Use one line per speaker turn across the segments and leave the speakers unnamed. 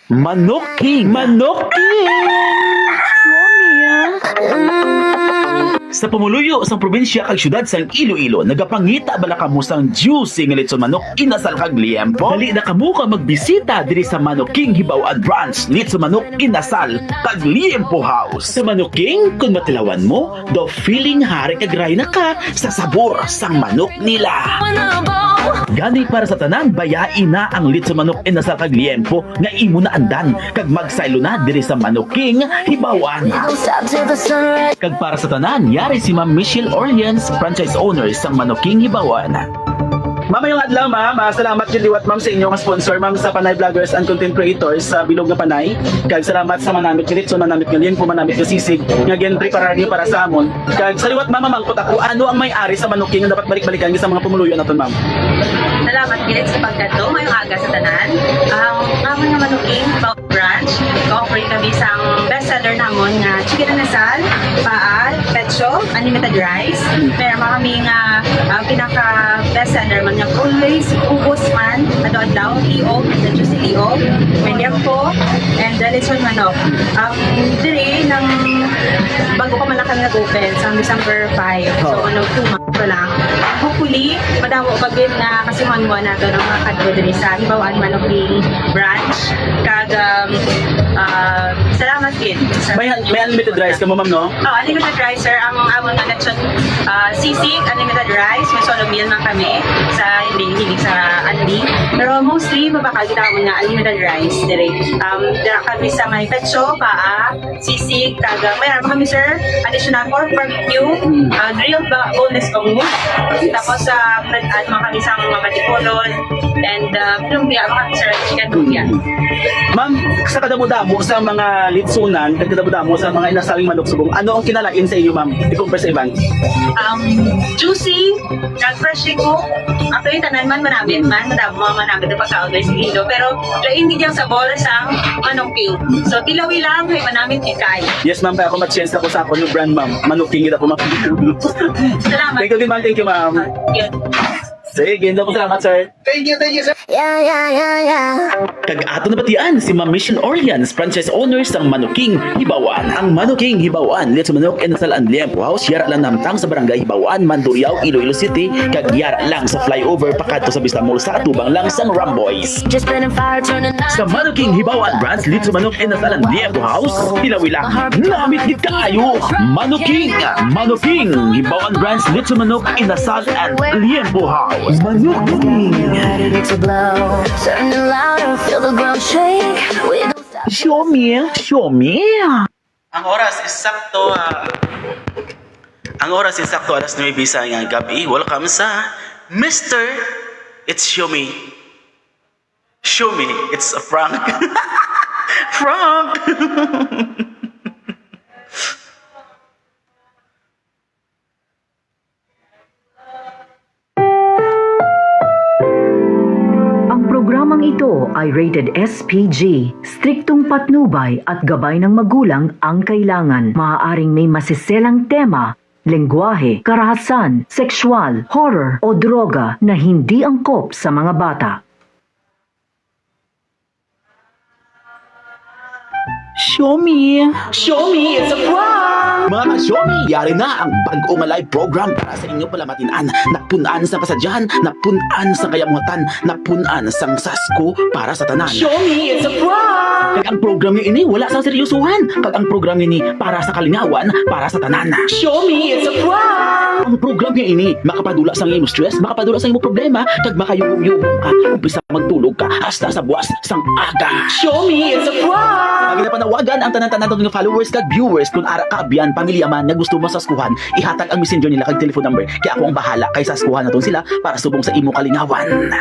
Manok King! Manok King! Sa pamuluyo sang probinsya kag syudad sang Iloilo, nagapangita bala kamo sang juicy nga litson manok inasal kag liempo. Dali na kamo ka magbisita diri sa Manok King Hibaw-an Branch litson manok inasal kag liempo house. Sa Manok King, kung matilawan mo, the feeling hari kag ray na ka sa sabor sang manok nila. Gani para sa tanan, bayain na ang litson manok inasal kag liempo nga imo na andan kag magsaylo na diri sa Manok King Hibaw-an. Kag para sa tanan, yari si Ma'am Michelle Orleans, franchise owner sang Manok King Hibaw-an. Ma'am, yung adlaw ma'am, salamat jud liwat ma'am sa inyong sponsor ma'am sa Panay Vloggers and Content Creators sa Bilog nga Panay. Kag salamat sa manamit diretso manamit nga liempo manamit nga sisig nga gen-prepare niyo para sa amon. Kag sa liwat ma'am mangkot ako ano ang may-ari sa Manok King nga dapat balik-balikan sa mga pumuluyo naton ma'am.
Salamat gilit sa pagkadto ngayong aga sa tanan. Ang amon nga Manok King Hibaw Branch, co-operate kami sang bestseller namon nga chicken nasal, paa, pecho, unlimited rice. Meron kami nga pinaka bestseller man nga always ubos man adlaw liog, the juicy liog, menyako, and the lechon manok. Dire nang bago pa man kami nag-open sa December 5. So 2 months pa lang. Hopefully, madamo pagin nga kasihan mo na to ng mga kadto diri sa Hibaw-an Manok King Branch. Kag salamat gid.
May unlimited rice ka mo ma'am no?
Oh, unlimited rice sir. Ang amon nga lechon sisig, unlimited rice, may solo meal man kami sa hindi sa Andy. Pero mostly mabakal kita mo nga unlimited rice dire. Dira kami sa may pecho, paa, sisig, kag mayroon pa kami sir additional pork barbecue, grilled boneless bangus. Tapos add mga kami sa mga patipolon and lumpia, mga sir chicken lumpia.
Ma'am, sa kadamo-damo sa mga litsunan, kadamo-damo sa mga inasaling manok subong, ano ang kinalain sa inyo ma'am? I-compare sa ibang?
Juicy, fresh cook. Actually, tanan man manamit man, madamo mga manamit na pagka-order sa Iloilo. Pero, lain din yung sabor sa Manok King. So, tilawi lang, kay manamit ikay.
Yes ma'am, kaya ako mag-chance ako sa ako yung brand ma'am. Manok King ito po ma'am.
Salamat.
Thank you ma'am, thank you ma'am.
Yeah.
Sige, hindi po salamat sir.
Thank you, sir.
Kag ato nabatian si Ma'am Michelle Orleans, franchise owner sang Manok King Hibaw-an. Ang Manok King Hibaw-an, litson manok inasal ang liempo house, yara lang namtang sa barangay Hibaw-an, Mandurriao, Iloilo City, kag yara lang sa flyover pakadto sa Vista Mall sa atubang lang sang Ramboys. Sa Manok King Hibaw-an branch, litson manok inasal ang liempo house, tilawi lang, namit gid kaayo. Manok King Hibaw-an branch, litson manok inasal ang liempo house. Manok King. Show me. Ang oras is sakto alas 9 sa ng gabi. Welcome sa Mr. It's Show Me. Show me, it's a Frank. Frank.
Programang ito ay rated SPG, striktong patnubay at gabay ng magulang ang kailangan. Maaaring may masiselang tema, lengguwahe, karahasan, sexual, horror o droga na hindi angkop sa mga bata.
Show me, it's a prank! Mga ka-show me, yari na ang bagong live program para sa inyo palamatinan. Napunan sa kasadyahan, napunan sa kayamutan, napunan sang sasko para sa tanan. Show me, it's a prank! Kag ang program niyo ini, wala sang seryosohan. Kag ang program niyo ini, para sa kalingawan, para sa tanan. Show me, it's a prank! Ang program niyo ini, makapadula sang imo stress, makapadula sang imo problema, kag makayugong-yugong ka, umpisa magtulog ka, hasta sa buwas sang aga. Show me, it's a prank! Ang panawagan ang tanan-tanan ng followers kag viewers kung ara ka abyan pamilya man nga gusto mo saskuhan, ihatag ang messenger nila kag telephone number kaya ako ang bahala kay saskuhan naton sila para subong sa imo kalingawan.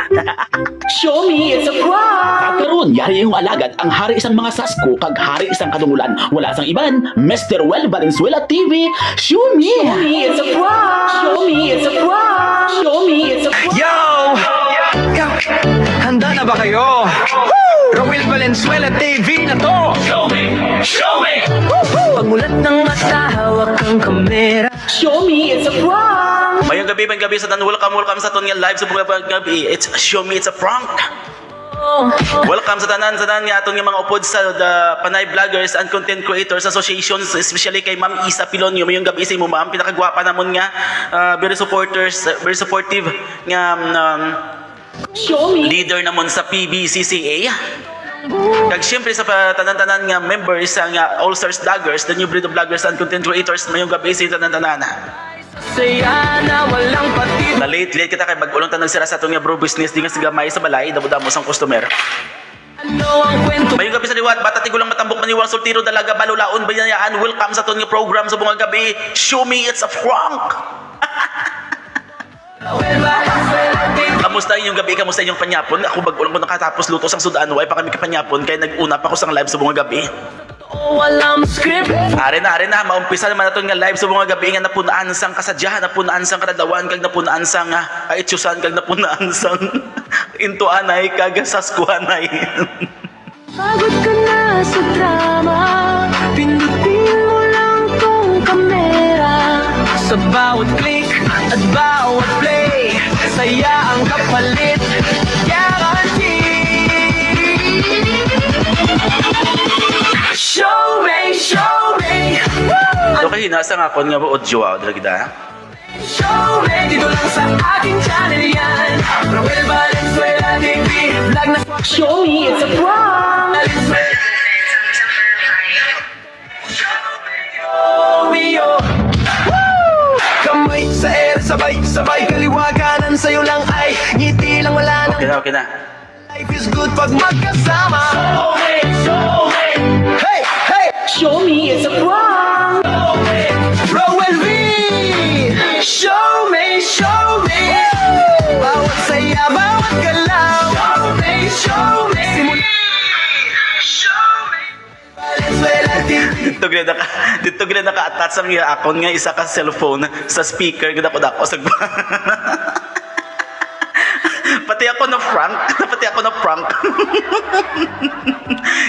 Show me, it's a prank! Karon yari yung alagad ang hari isang mga sasko kag hari isang kadungulan, wala sang iban, Mr. Well Valenzuela TV. Show me, it's a prank! Show me, it's a prank! Show me, it's a prank!
Yo! Handa na ba kayo? Roel Valenzuela TV na to! Show me! Pamulat ng mata, hawak ang kamera.
Show me, it's a prank! Mayang gabi sa tan, welcome sa Tonyel Live sa buong gabi. It's Show Me, it's a prank! Welcome sa tanan nga atong mga upod sa the Panay Vloggers and Content Creators Associations, especially kay Ma'am Isa Pilonyo. Mayong gabi sa mo, ma'am, pinakagwapa namon nga, very supportive nga leader namon sa PBCCA. Kag syempre sa tanan-tanan nga members sa nga All Stars Vloggers, the new breed of vloggers and content creators, mayong gabi sa tanan-tanan.
Saya na walang patid.
Na late kita kay bag-ulong tanong sira sa atong nga bro business di nga sigamay sa balay, damo-damo sang customer.
Ano ang kwento?
Mayong gabi sa liwat, bata tigulang matambok maniwang sultiro dalaga balulaon bayayaan. Welcome sa atong nga program sa bunga gabi. Show me it's a prank. Kamusta inyong gabi? Kamusta inyong panyapon? Ako bag-ulang ko nakatapos luto sang sudan, way pa kami kapanyapon kay nag-una pa ko sang live sa bunga gabi.
Walang script.
Are na, maumpisa naman natin nga live sa mga gabi nga napunaan sang kasadyahan, napunaan sang kadadawan, kag napunaan sang itsusan, kag napunaan sang intuanay, kag saskuhanay.
Pagod ka na sa drama, pindutin mo lang tong kamera. Sa bawat click at bawat play, saya ang kapalit, guarantee. Show me,
So kaya hinasa nga ako nga ba audio dala kita.
show me. Dito lang sa aking channel yan. Roel Valenzuela TV, vlog na
Show me, it's a prank!
Valenzuela. Show me, oh. Woo! Kamay sa air, sabay kaliwaganan sa'yo lang ay ngiti lang wala nang
Okay na.
life is good pag magkasama. Show me, hey,
Show me, it's a prank!
Roel V. Show me, bawat saya, bawat galaw. Show me, Valenzuela TV.
Dito gila naka-attach ang iya akon nga isa ka cellphone sa speaker gid ako dako sa Pati ako na prank.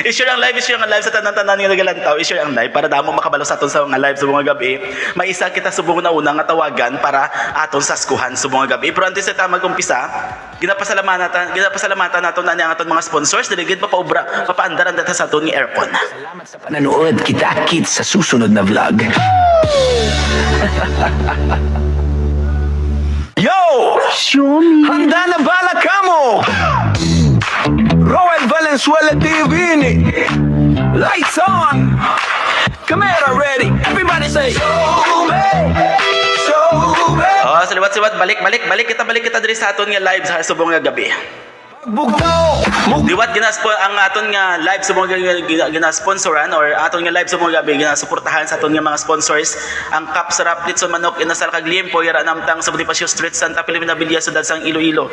I-share ang live sa tanan-tanan nga nagalantaw. I-share ang live para damo makabalo sa aton sa mga live sa mga gabi. May isa kita subong na una nga tawagan para aton saskuhan sa mga gabi. Pero antes sa mag-umpisa, ginapasalamatan naton na ang aton mga sponsors dili gid papaandaran data sa aton ni aircon.
Salamat sa pananood. Kita-kits sa susunod na vlog. Yo!
Show me!
Handa na bala ka mo! Roel Valenzuela TV ni. Lights on! Camera ready! Everybody say, show me! Show me!
Oh, saliwat balik kita diri sa aton nga live sa subong nga gabi.
Bugnaw!
Diwat ang aton nga live sa mga ginasponsoran or aton nga live sa mga gabi ginasuportahan sa aton nga mga sponsors ang Kap Sarap Litson Manok Inasal kag Liempo yara namtang sa Bonifacio Street Santa Filomena Villa Ciudad sang Iloilo.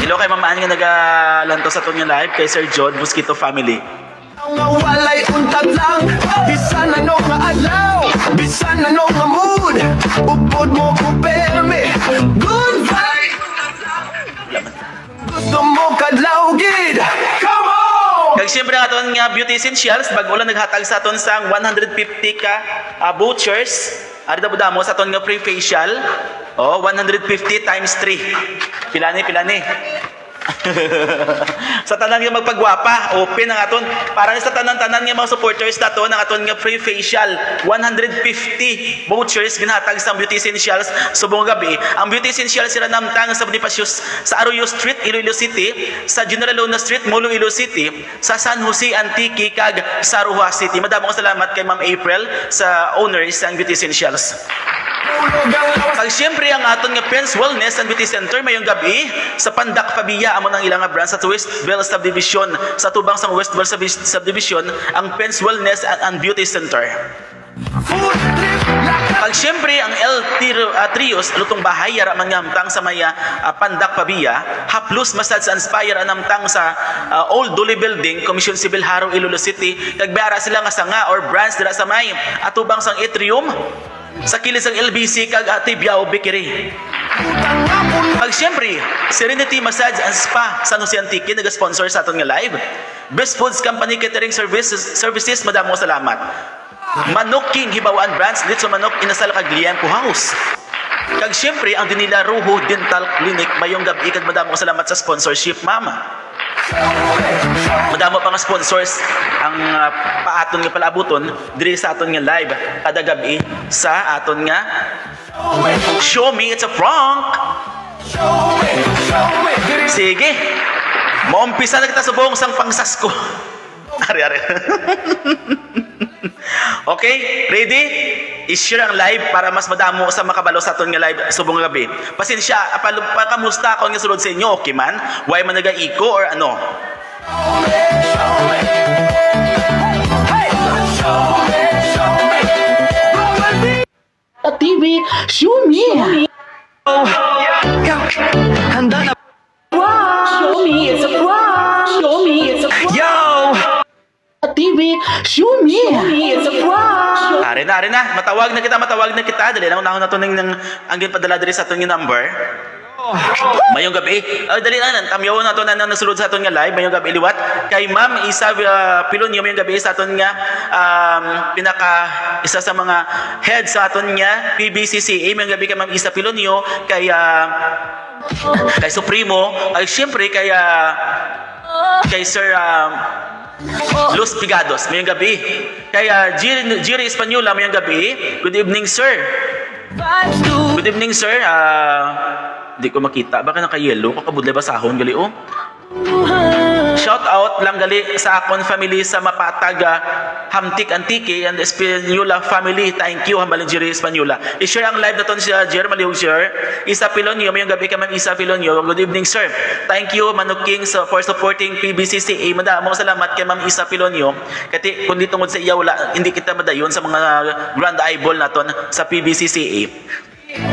Hello kay mamaan nga nagalanto sa aton nga live kay Sir John Mosquito family.
Nga walay untag lang. Bisan ano nga adlaw, bisan ano nga mood, upod mo ko perme. Good vibe. Gusto mo kadlaw gid. Come on.
Kag siyempre ang aton nga Beauty Essentials bag-o lang naghatag sa aton sang 150 ka vouchers. Ari damo sa aton nga free facial. Oh, 150 times 3. Pilani. Sa tanan nga magpagwapa, open ang aton para sa tanan-tanan nga mga supporters nato ang aton nga free facial 150 vouchers ginhatag sa Beauty Essentials subong gabi. Ang Beauty Essentials sila namtang sa Bonifacio sa Arroyo Street, Iloilo City, sa General Luna Street, Molo, Iloilo City, sa San Jose Antique kag sa Roa City. Madamong salamat kay Ma'am April sa owners ng Beauty Essentials. Kag siyempre ang aton nga Pens Wellness and Beauty Center mayong gabi sa Pandak Pabia amo nang ilang nga branch sa Westville Subdivision sa tubang sang Westville Subdivision ang Pens Wellness and Beauty Center. Kag siyempre ang Trios lutong bahay yara man ngamtang sa maya Pandak Pabia, Haplus Massage and Spa yara namtang sa Old Duli Building, Commission Civil Haro, Iloilo City. Kag bara sila nga sanga or branch dira sa may atubang sang Atrium sa kilis ang LBC kag Tibiao Bakery. Pag siyempre, Serenity Massage and Spa San Jose Antique nag-sponsor sa aton nga live. Best Foods Company Catering Services madamo salamat. Manok King Hibawaan Brands dito sa Manok Inasal kag Liempo House. Kag syempre, ang dinila Ruho Dental Clinic, mayong gabi, kag madamo salamat sa sponsorship, mama. Madamo pa nga sponsors ang paaton nga palabuton diri sa aton nga live kada gabi sa aton nga Show Me It's a Prank. Sige, maumpisa na kita sa buong sang pangsasko. Ari. Okay, ready? I-share ang live para mas madamo sa makabalo sa aton nga live subong gabi. Pasensya, kamusta ako nga sulod sa inyo, okay man? Why man naga-iko or ano? A TV, show me.
Handa na.
Show me, it's a prank. Show me, it's a prank.
Yo!
A TV, show me, it's a prank. Are na. Matawag na kita. Dali lang unahon na to ng ang ginpadala diri sa aton nga number. Mayong gabi. Dali na, tamyaw na to na nasulod sa aton nga live. Mayong gabi liwat. Kay Ma'am Isa Pilonyo, mayong gabi sa aton nga isa sa mga head sa aton nga PBCCA. Mayong gabi kay Ma'am Isa Pilonyo. Kay Supremo. Ay syempre kay Sir Luz Pigados, mayong gabi. Kaya Jiri Espanyola, mayong gabi. Good evening, sir. Good evening, sir. Hindi ko makita. Baka naka-yellow. Kakabudlay ba sahon? Gali, oh. Shout out lang gali sa akon family sa Mapatag, Hamtik Antique and Espanyola family. Thank you, hambalin Jiri Espanyola. I-share ang live na to si Jer Malihog, sir. Isa Pilonyo, mayong gabi ka man Isa Pilonyo. Good evening, sir. Thank you, Manuking, for supporting PBCCA. Madamong salamat kay Ma'am Isa Pilonyo. Kasi kung di tungod sa iya, wala, hindi kita madayon sa mga grand eyeball naton sa PBCCA.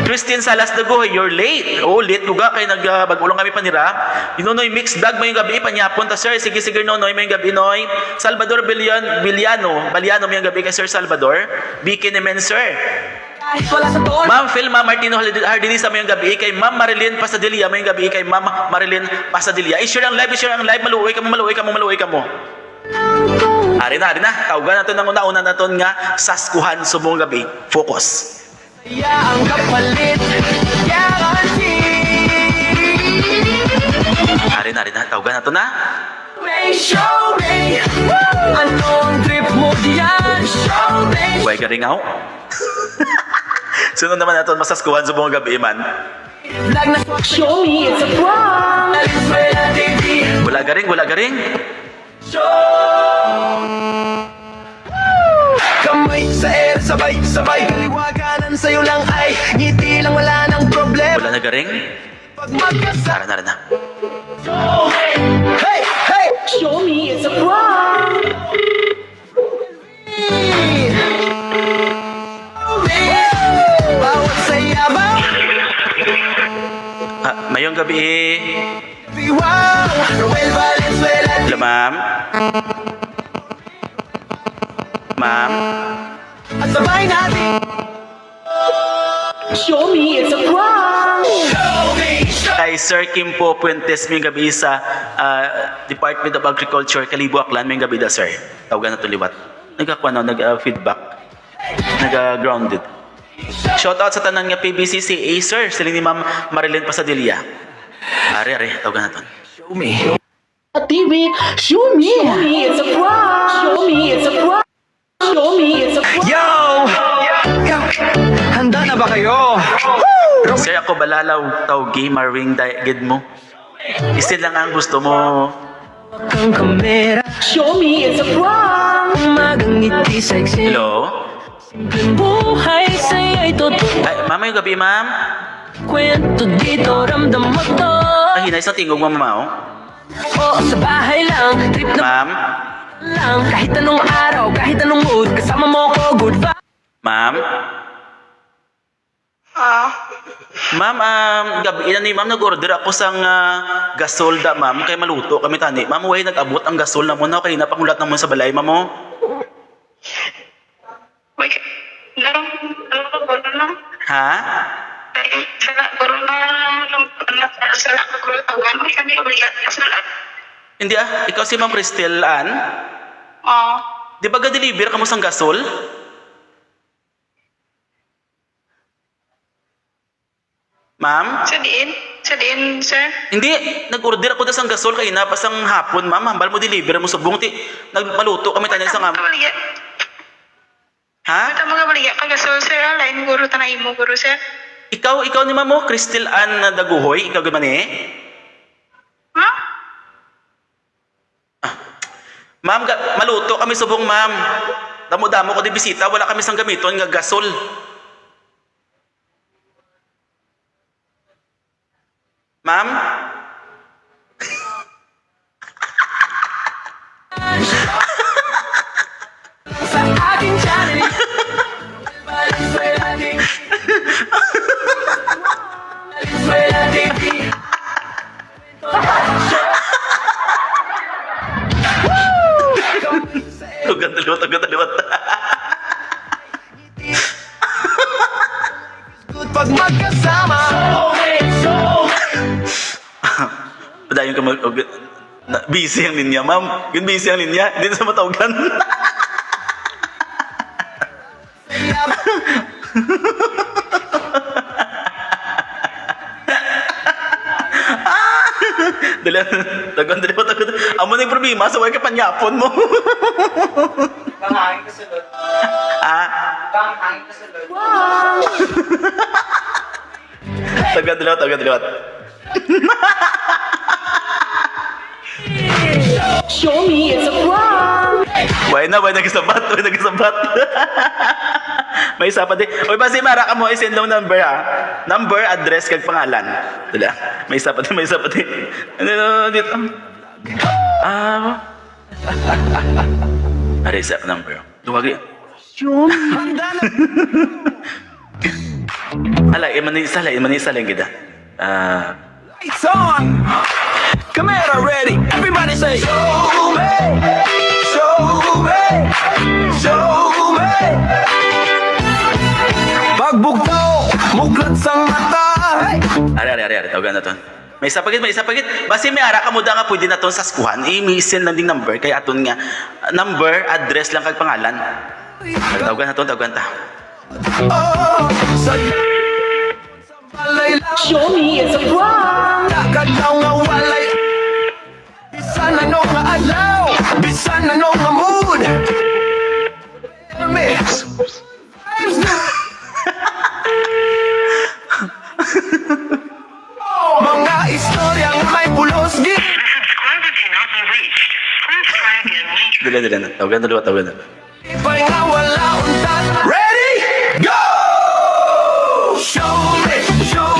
Christine Salas Dagoy, you're late. Oh, late luga kay nagbag-ulong kami panira. Inonoy mixed vlog mayong gabi panyapon ta, sir. Sige nonoy mayong gabi noy. Salvador Baliano mayong gabi kay Sir Salvador. Bikin men, sir. Ma'am Filma Martino Hardinisa mayong gabi kay Ma'am Marilyn Pasadilla mayong gabi kay Ma'am Marilyn Pasadilla. I-share ang live, maluoy ka mo. Ari na. Tawagan natin ng una-una naton nga saskuhan subong gabi. Focus.
Ang kapalit, guarantee.
Ari na. Tawagan natin na.
Show me, anong trip mo diyan? Show me.
Huwag ka rin ako. Sunod naman natin masaskuhan subong gabi man.
Show me, it's a prank.
Wala garing.
Kamay sa air, sabay kaliwaganan sa'yo lang ay ngiti lang, wala nang problema.
Wala na garing.
Pag magkasama,
Tara na.
hey!
Show me, it's a prank.
Bawat sayabaw,
Mayong gabi.
wow, Roel Valenzuela.
Hello, ma'am. Ma'am.
At sabay natin.
Show me, it's a prank.
Show me.
Kay Sir Kimpo Puentes, may gabi sa Department of Agriculture, Kalibo, Aklan, may gabi da, sir. Tawagan na ito liwat. Nag-feedback. Nag-grounded. Shout out sa tanan nga PBCCA, sir. Sila ni Ma'am Marilyn Pasadilla. Are, tawagan na ito.
Show me.
A TV, show me, it's a prank. Show me, it's a prank. Show me, it's a prank.
Yo! Handa na ba kayo?
Sir, ako balalaw tawgi maring gid mo. Isin lang ang gusto mo.
Kang kamera,
Show me, it's a prank.
umagang ngiti sexy.
Hello?
Buhay sa'yo'y totoo.
Ay, mama yung gabi, ma'am.
Kwento dito, ramdam mo to.
Ang hinay sa tingog mo, mama, oh.
Oo, sa bahay lang, trip na
Ma'am?
lang. Kahit anong araw, kahit anong mood, kasama mo ko, good vibe.
Ma'am? Ma'am, gabi na ni ma'am, nag-order ako sang gasol da, ma'am. Kaya maluto kami tani. Ma'am, way nag-abot ang gasol na mo na. Kaya napangulat na mo sa balay, ma'am, oh. Ha? Hindi ikaw si Ma'am Cristel Ann? Di ba ga-deliver ka mo sang gasol? Ma'am?
Sa diin, sir.
Hindi, nag-order ako dasang gasol kay na pasang hapon, ma'am. Hambal mo deliver mo subong ti nagpaluto kami tanan sa ngam.
Baligya.
Ha?
Ito mga baligya kagasol, sir. Lain guro tanay mo, guro, sir.
Ikaw ni ma'am mo, Crystal Ann Daguhoy, ikaw gaman eh.
Ha?
Ma'am, maluto kami subong, ma'am. Damo-damo ko di bisita, wala kami sang gamiton nga gasol. Ma'am?
Sa aking channel Valenzuela TV Valenzuela TV
Tugan daliwat.
Good pag magkasama
Padayon ka busy ang linya, ma'am. Yun busy ang linya, hindi na sa matawagan. Tagon. Amo na yung problema, sa ka panyapon mo.
Pangangin ka sa lord.
Ah,
Pangangin ka sa lord.
tagon.
Show me it's a prank!
Why nagsabat. May isa pa din. Oy, basi mara ka mo, isend long number ha. Number, address, kag pangalan. Dala. May isa pa din. Ano dito? Are isa pa number. Duwagi. Alay, manisa lang kita.
Lights on Camera ready Everybody say Show me Pagbugtaw Muglat sa mata
Are, tawagan na to. May isa pagit. Basi may ara ka mo da nga pwede na to sa skuhan. I-send lang ding number. Kaya aton nga, number, address lang kag pangalan. Tawagan ta.
Oh, sa balay lang
Show me it's a prank!
Kagdaw nga walay Bisan ano nga adlaw Bisan ano nga mood Mix Vibes na Mga istoryang may pulos git
Subscriber cannot be reached. Please try again later.
Dala. Tawagan na.
Ipay nga wala untan Ready? Go! Show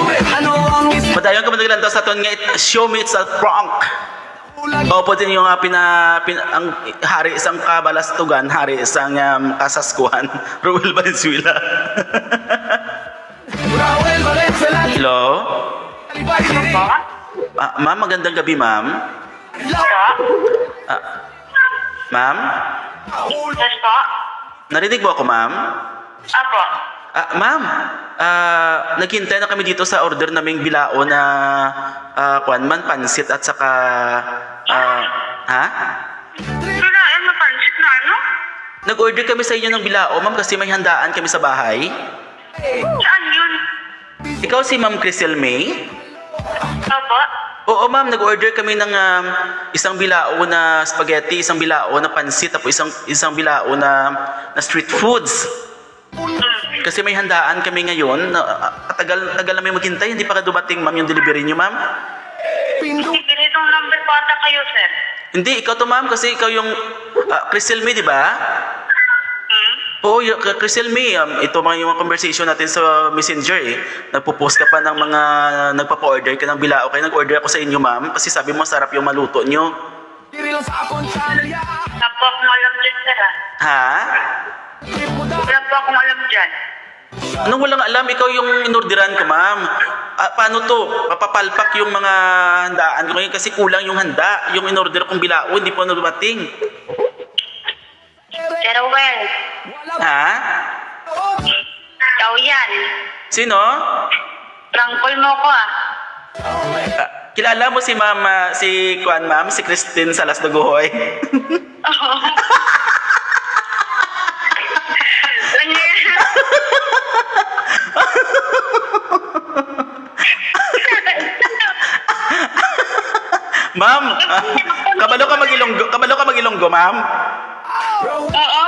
me Ano ang
Padayon ka man sa aton nga show me it's a prank.
isulag
O po din yung ang hari isang kabalastugan, hari isang kasaskuhan, Ruel Valenzuela.
Raul Valenzuela
Hello?
Alibay diri
Ma'am, magandang gabi, ma'am. Ma'am?
Yes po.
Narinig mo ako, ma'am?
Apo.
Ma'am, naghintay na kami dito sa order naming bilao na pansit at saka ha?
Kailangan mapansit na ano?
Nag-order kami sa inyo ng bilao, ma'am, kasi may handaan kami sa bahay.
Saan yun?
Ikaw si Ma'am Crisel May?
Apo.
Oo, ma'am, nag-order kami ng isang bilao na spaghetti, isang bilao na pansit, tapos isang bilao na street foods. Kasi may handaan kami ngayon. Tagal na may maghintay. Hindi pa ka dumating, ma'am, yung delivery niyo, ma'am.
Ganitong number po ata kayo, sir.
Hindi, ikaw to, ma'am, kasi ikaw yung Crisel May, di ba? Oo, Crisel May, ito mga yung conversation natin sa Messenger eh. Nagpo-post ka pa ng mga nagpapa-order ka ng bilao. Kaya nag-order ako sa inyo, ma'am, kasi sabi mo sarap yung maluto nyo.
Diri lang sa akong channel ya
Wala po akong alam dyan, sir.
Ha?
Wala po akong alam dyan.
Anong walang alam? Ikaw yung inorderan ko, ma'am. Paano to? Papapalpak yung mga handaan ko ngayon kasi kulang yung handa. Yung inorder kong bilao, hindi po na dumating.
Sir Well,
Ha?
ikaw yan.
Sino?
Prangkol mo ko ah.
Kilala mo si ma'am, si Kuan, ma'am, si Christine Salas Daguhoy? Ma'am, kabalo ka mag-Ilonggo, ma'am?
Oo.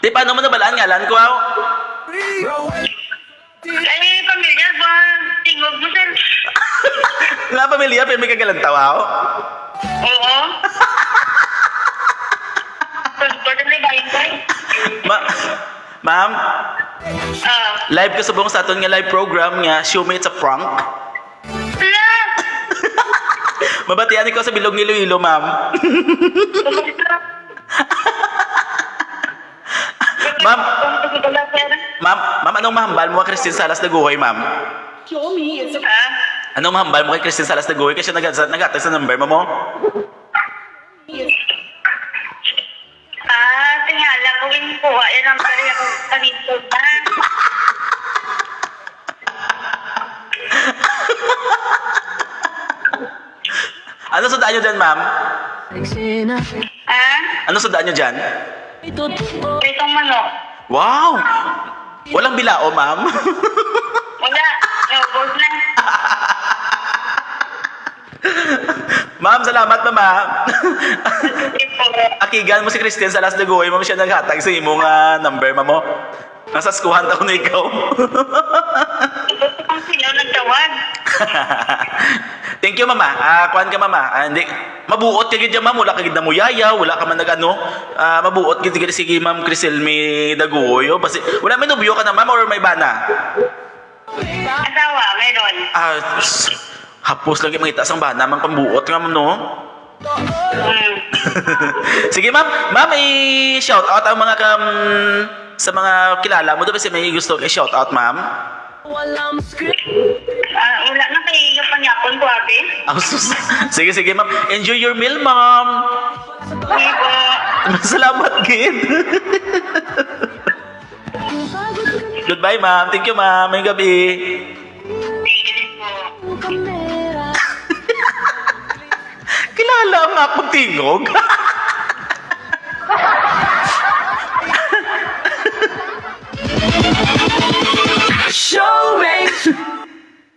Di, paano mo nabalaan ngalan ko,
Ay, pamilya ba? Tingog mo, sir.
Nga pamilya, pero may kagalantaw,
Oo. Pwede na bayin ko.
Ma'am,
Ah.
live ka subong sa aton nga live program nga, Show Me It's a Prank.
Wala.
Mabatian ko sa Bilog ni Iloilo, ma'am. Ma'am, anong mahambal mo kay Christine Salas Daguhoy, ma'am?
Ah?
Anong mahambal mo kay Christine Salas Daguhoy kasi nagatag sa number mo?
Tingala ko yung kuha. Yan ang bari ako kanito ba?
Ano sundaan nyo dyan, ma'am?
Ah?
Ano sundaan nyo dyan?
Itong manok.
Wow! Walang bilao, ma'am.
Wala. Naubos na.
Ma'am, salamat, mama.
Ito.
Akigan mo si Christine Salas Daguhoy, ma'am, siya naghatag sa imong number, ma'am mo. Nasa skuhan ako na ikaw.
Ito kung sino nagtawag.
Thank you, mama. Kuhan ka, mama. Hindi. Mabuot ka gid dyan, ma'am. Wala ka gid na muyaya. Wala ka man nag-ano. Mabuot gid sige, ma'am Criselmi Daguhoy. Oh. Basi, wala may nobyo ka na, ma'am, or may bana?
Asawa, meron.
Hapos lagi mangita sang bana, mang pambuot nga, ma'am, no? Sige, ma'am. Ma'am, i-shout out ang mga sa mga kilala mo. Doon kasi may gusto i-shout out, ma'am.
Wala na kayo panyapon ko, ate.
Sige, ma'am. Enjoy your meal, ma'am.
Hindi po.
Salamat, Gid. Goodbye, ma'am. Thank you, ma'am. May gabi.
Thank you po.
Kilala ang akong tingog.
Show me.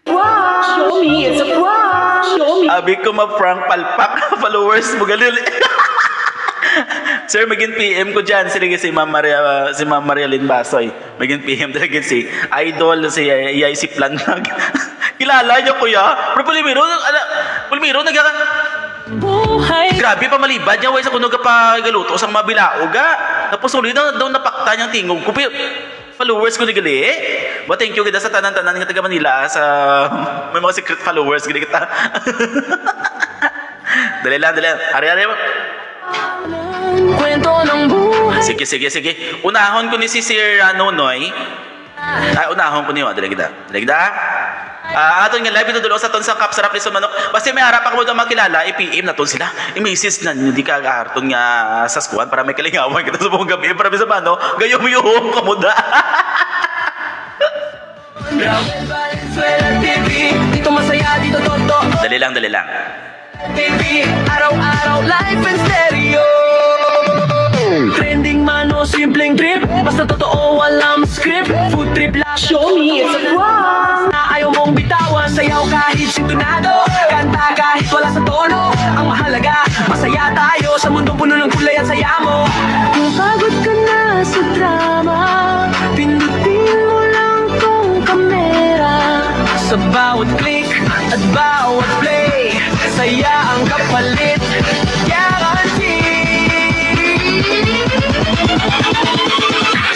Show me, it's a prank! Show me!
Abi ko ma-prank palpak. Followers mo galili. Sir, maging PM ko dyan. Si Ma'am Maria Lynn Basoy. Maging PM talaga si Idol, si Yay si Planag. Kilala niyo, kuya? Pero Pulmiro, grabe pa malibad niya. Way sa kunog pa galuto sa mga bilao ga. Tapos ulit daw napakta niyang tingog ko. Followers ko ni gali. But thank you kita sa tanan-tanan nga taga Manila sa may mga secret followers gini kita. Dali lang. Ari mo.
Kwento ng buhay.
Sige. Unahon ko ni si Sir Nonoy. Unahon ko niyo. Dali kita. Aton nga live ito dulo sa ton sa kap sarap ni manok. Basta may harap ako mo makilala, i-PM na ton sila. I-message na hindi ka agarton nga sa skuan para may kalingawan kita sa buong gabi. Para bisa mano, gayom-yom kamuda.
Valenzuela TV, dito masaya, dito toto.
Dali lang.
TV, araw-araw live and stereo. Trending man o simpleng trip, basta totoo walang script. Food trip lang.
Show me, it's a prank!
Na ayaw mong bitawan, sayaw kahit sintonado. Kanta kahit wala sa tono. Ang mahalaga, masaya tayo sa mundo puno ng kulay at saya mo. Kung pagod ka na sa drama, pindutin mo lang tong kamera. Sa bawat click at bawat play, saya ang kapalit. Guarantee.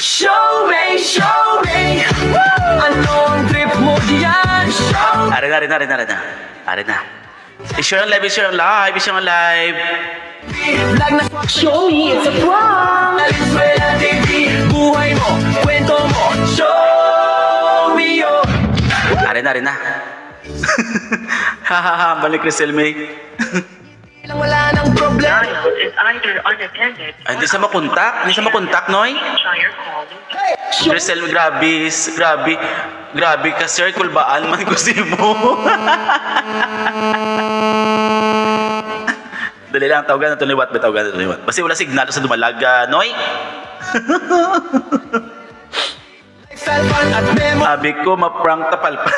Show me. Anong trip mo diyan? Show me.
Are na. I-share ang live.
Vlog na
Show me, it's a prank!
Valenzuela TV. Buhay mo, kwento mo. Show me yo.
Are na. Hahaha, balik Criselmi.
Lang wala nang problema.
Dial is either unattended
Hindi sa makontak, Noy.
try your call.
Crisel, grabe ka, sir. Kulbaan man ko si mo. Dali lang, tawagan na ito liwat. Basta wala signal sa dumalaga, Noy.
Cellphone at memo.
Sabi ko, ma-prank tapal pa.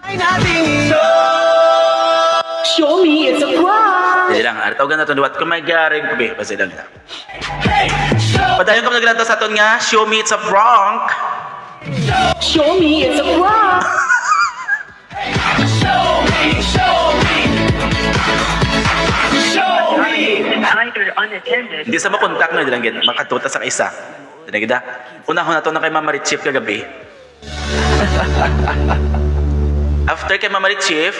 Ay nating
lang. Ari tawagan naton liwat kung may garing kubi basta lang. Padayon ko naglanto sa aton nga, show me it's a prank.
Show me it's a prank!
Either unattended.
Hindi sa makontak no dilang gid makatuta sa kaisa. Dili gid. Unahon na to na kay Mama Richie kagabi. After kay Mama Richie,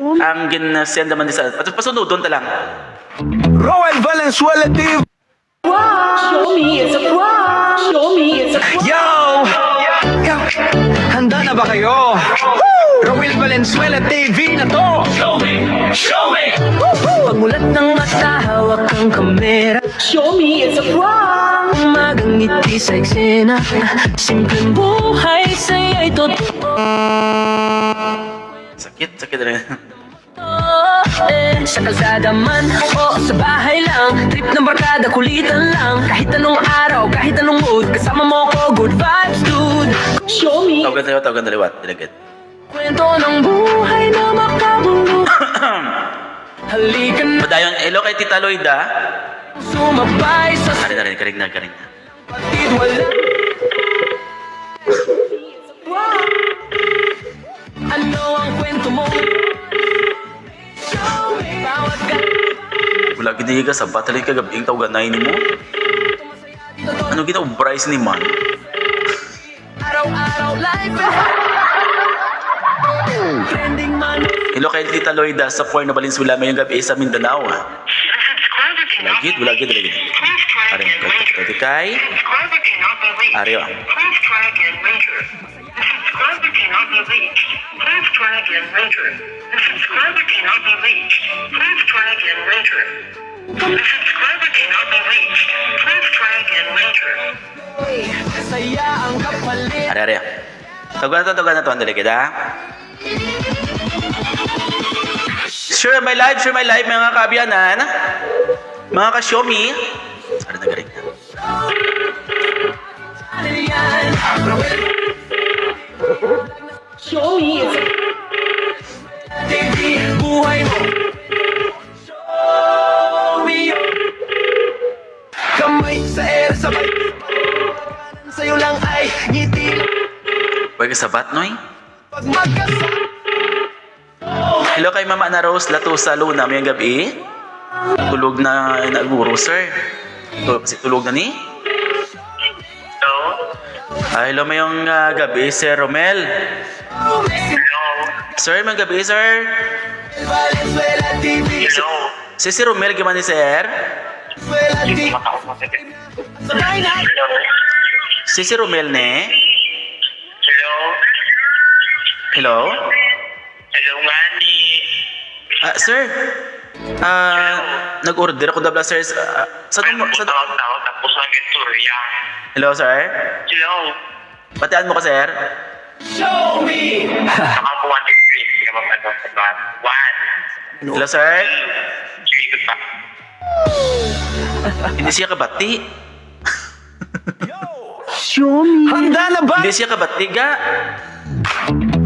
ang gin-send naman di sa pasunodon ta lang.
Roel Valenzuela TV.
Show me it's a prank! Show me it's a prank!
Yo! Yo! Handa na ba kayo? Roel Valenzuela TV na to! Show me! Show me!
Pagmulat ng mata, hawak ang kamera.
Show me it's a prank!
Umagang ngiti sa eksena. Simpleng buhay sa'yo'y totoo.
Sakit rin.
Sa kalsada man o sa bahay lang, trip ng barkada, kulitan lang. Kahit anong araw, kahit anong mood, kasama mo ko, good vibes dude.
Show me!
Tawagan daliwat, dilagid.
Kwento ng buhay na makabulong. Halika na,
Padayon, hello kay Tita Loida.
sumabay sa
Karin na rin, karing na.
patid, wala. Ano ang kwento mo? Show me bawat
Wala gidi ka sa battery kagabing tawagan ni mo. Ano gina-ubrise ni man?
araw-araw life. Trending man.
Hello kay Tita Loida sa Puerto Valenzuela ngayong gabi sa Mindanao.
The subscriber cannot be
Wala gid.
Please try
Ari,
again later.
kay.
Subscriber cannot be reached.
Ari,
Please try again later. The subscriber cannot be reached. Please try again later. The subscriber cannot be reached. Please try again later. The subscriber cannot be reached. Please try again later.
Saya ang kapalit.
Ari. Tawagan na to, andali kita. Share my live mga kabiyanan. Mga ka-Xiaomi. Ari na garing.
Show me it's a
TV, buhay mo. Show me. Kamay sa air, sabay. Sa'yo lang ay ngiti.
Huwag ka sabat, noy.
Pag magkasama.
Hello kay Mama na Rose Latusa Luna ngayong gabi. Tulog na naguro, sir. Tulog na ni?
Hello?
Hello mayong gabi, Sir Romel.
Hello?
Sir, mayong gabi, sir.
Valenzuela TV.
Hello?
Si Romel, gimana ni sir?
Valenzuela TV. Sabay na.
Hello?
Si Romel ne?
Hello?
Hello?
Hello nga ni...
Sir. Nag-order ako dabla, sir.
Tawag tapos ang istorya.
Hello, sir.
Hello?
Batian mo ka, sir.
Show me.
Nakakuha ni Chris ka mag-ano sa bat. One.
Hello, sir.
Sige pa.
Hindi siya kabati.
Show me.
Handa na ba?
Hindi siya kabati, ga.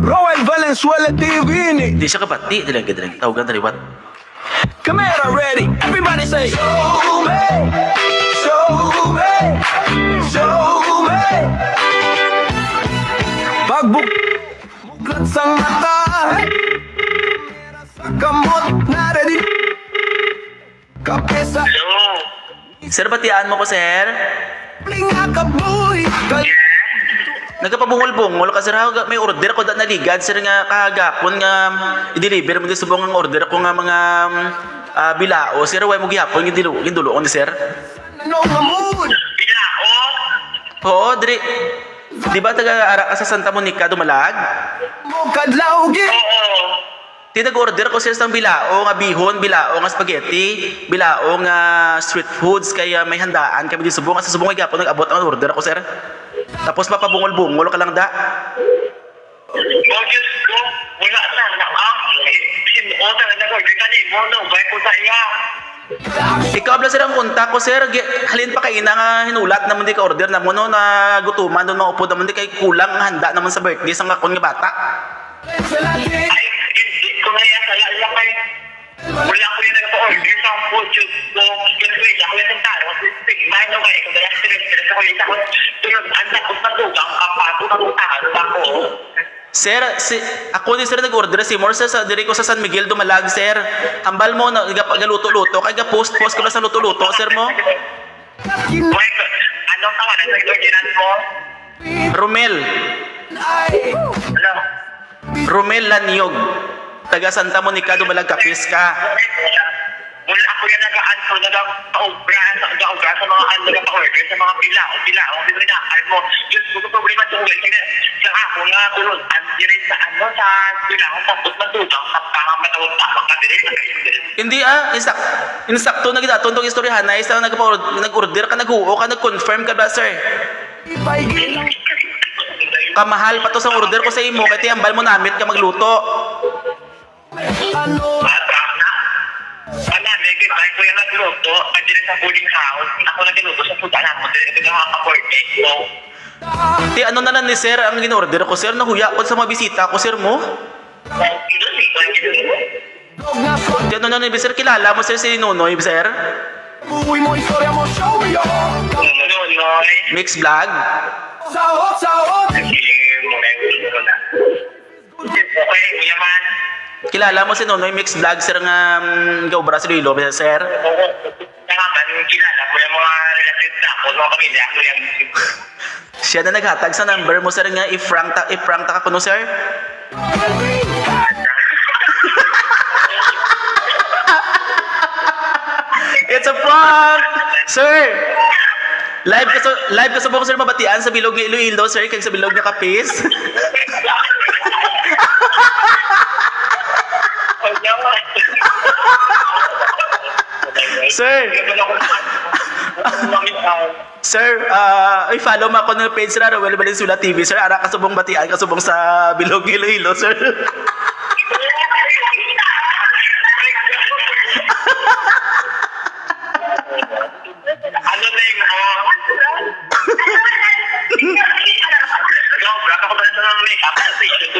Roel Valenzuela TV ni.
Hindi siya kabati. Dilang. Tawagan taliwat.
Camera ready. Everybody say, show me. Show me. Show me. Pagbuklat sang mata. Kamot na ready. Kapesa.
Hello?
Sir, batian mo ko, sir.
Linga kaboy.
Nagkapabungol-bungol kasi may order ko na ligad sir nga kahagapon nga i-deliver mo subong ang order ko nga mga bilao sir way mo gihapon gindulo ni sir.
No mood.
Bilao?
Oo, dire. Di ba taga-ara ka sa Santa Monica dumalag?
Mo kadlaw gi.
Oo.
Tinag-order ko sir sa bilao nga bihon, bilao nga spaghetti, bilao nga street foods kaya may handaan kami di subong sa subong gihapon nag-abot ang order ko sir. Tapos mapabungol-bungol ka lang da.
Bakit ko? Wala na. Sinuota na nag-order ka ni mo. No, bay ko sa iya.
Ikaw abla sir ang kontak ko sir. Halin pa kay ina nga hinulat naman di ka order na mo no na gutuman doon maupod naman di kay kulang nga handa naman sa birthday sa ngakon nga bata.
Ay, hindi ko na yan. Kaya kay... Wala ko yung nagpa-order sa food ko. Ganun ako yung taro. Tignan nyo kayo. Kung dala stress ako yung takot. Ang takot na tugang kapato na taro ako.
Sir, ako ni sir nag-order si Mor sir sa diri ko sa San Miguel Dumalag sir. Hambal mo na galuto-luto kay ga post ko na sa luto-luto sir mo.
Wait, anong tawanan sa ordinan mo?
Romel.
Ano?
Romel Lanyog. Taga Santa Monica Dumalag Kapis ka.
Wala ako yung nag-answer, nag-obra sa mga nag-order sa mga bilaong. Hindi na, alam mo, Diyos ko problema sa ulit. Sa ako nga, tulad, rin sa sa bilaong, tapos matutang, sa pangamatawag-tapang katirin na kayo.
Hindi insakto na gidaton tong istoryahan na isang nag-order ka, nag-uo ka, nag-confirm ka ba sir? Kamahal pa to sa order ko sa imo, kaya tiyambal mo namit ka magluto.
May ko yung nagluto, andyan sa boarding house, ako nagluto sa sudanan mo, ito yung mga kaporde ko.
Ti ano na lang ni sir ang ginorder ko sir, nahuya ko sa mga bisita ko sir mo. Ti ano na ni sir, kilala mo sir si Nonoy sir?
Nonoy.
Mix vlog.
Okay, yaman.
Kilala mo si Nonoy Mix vlog sir nga gaubra si Lilo sir?
Naman, kilala mo yung mga relatives na ako, mga pamilya ko yung...
Siya na naghatag sa number mo sir nga i-prank ta ka kuno sir? It's a prank! Sir! Live ka sa buong sir mabatian sa bilog ni Iloilo sir kag sa bilog niya Kapis. Sir! Sir, i-follow mo ako ng page na Roel Valenzuela TV, sir. Ara kasubong batian, kasubong sa bilog ni Iloilo, sir.
Ano na yung mo? Ikaw, braka ko ba na ng make-up station?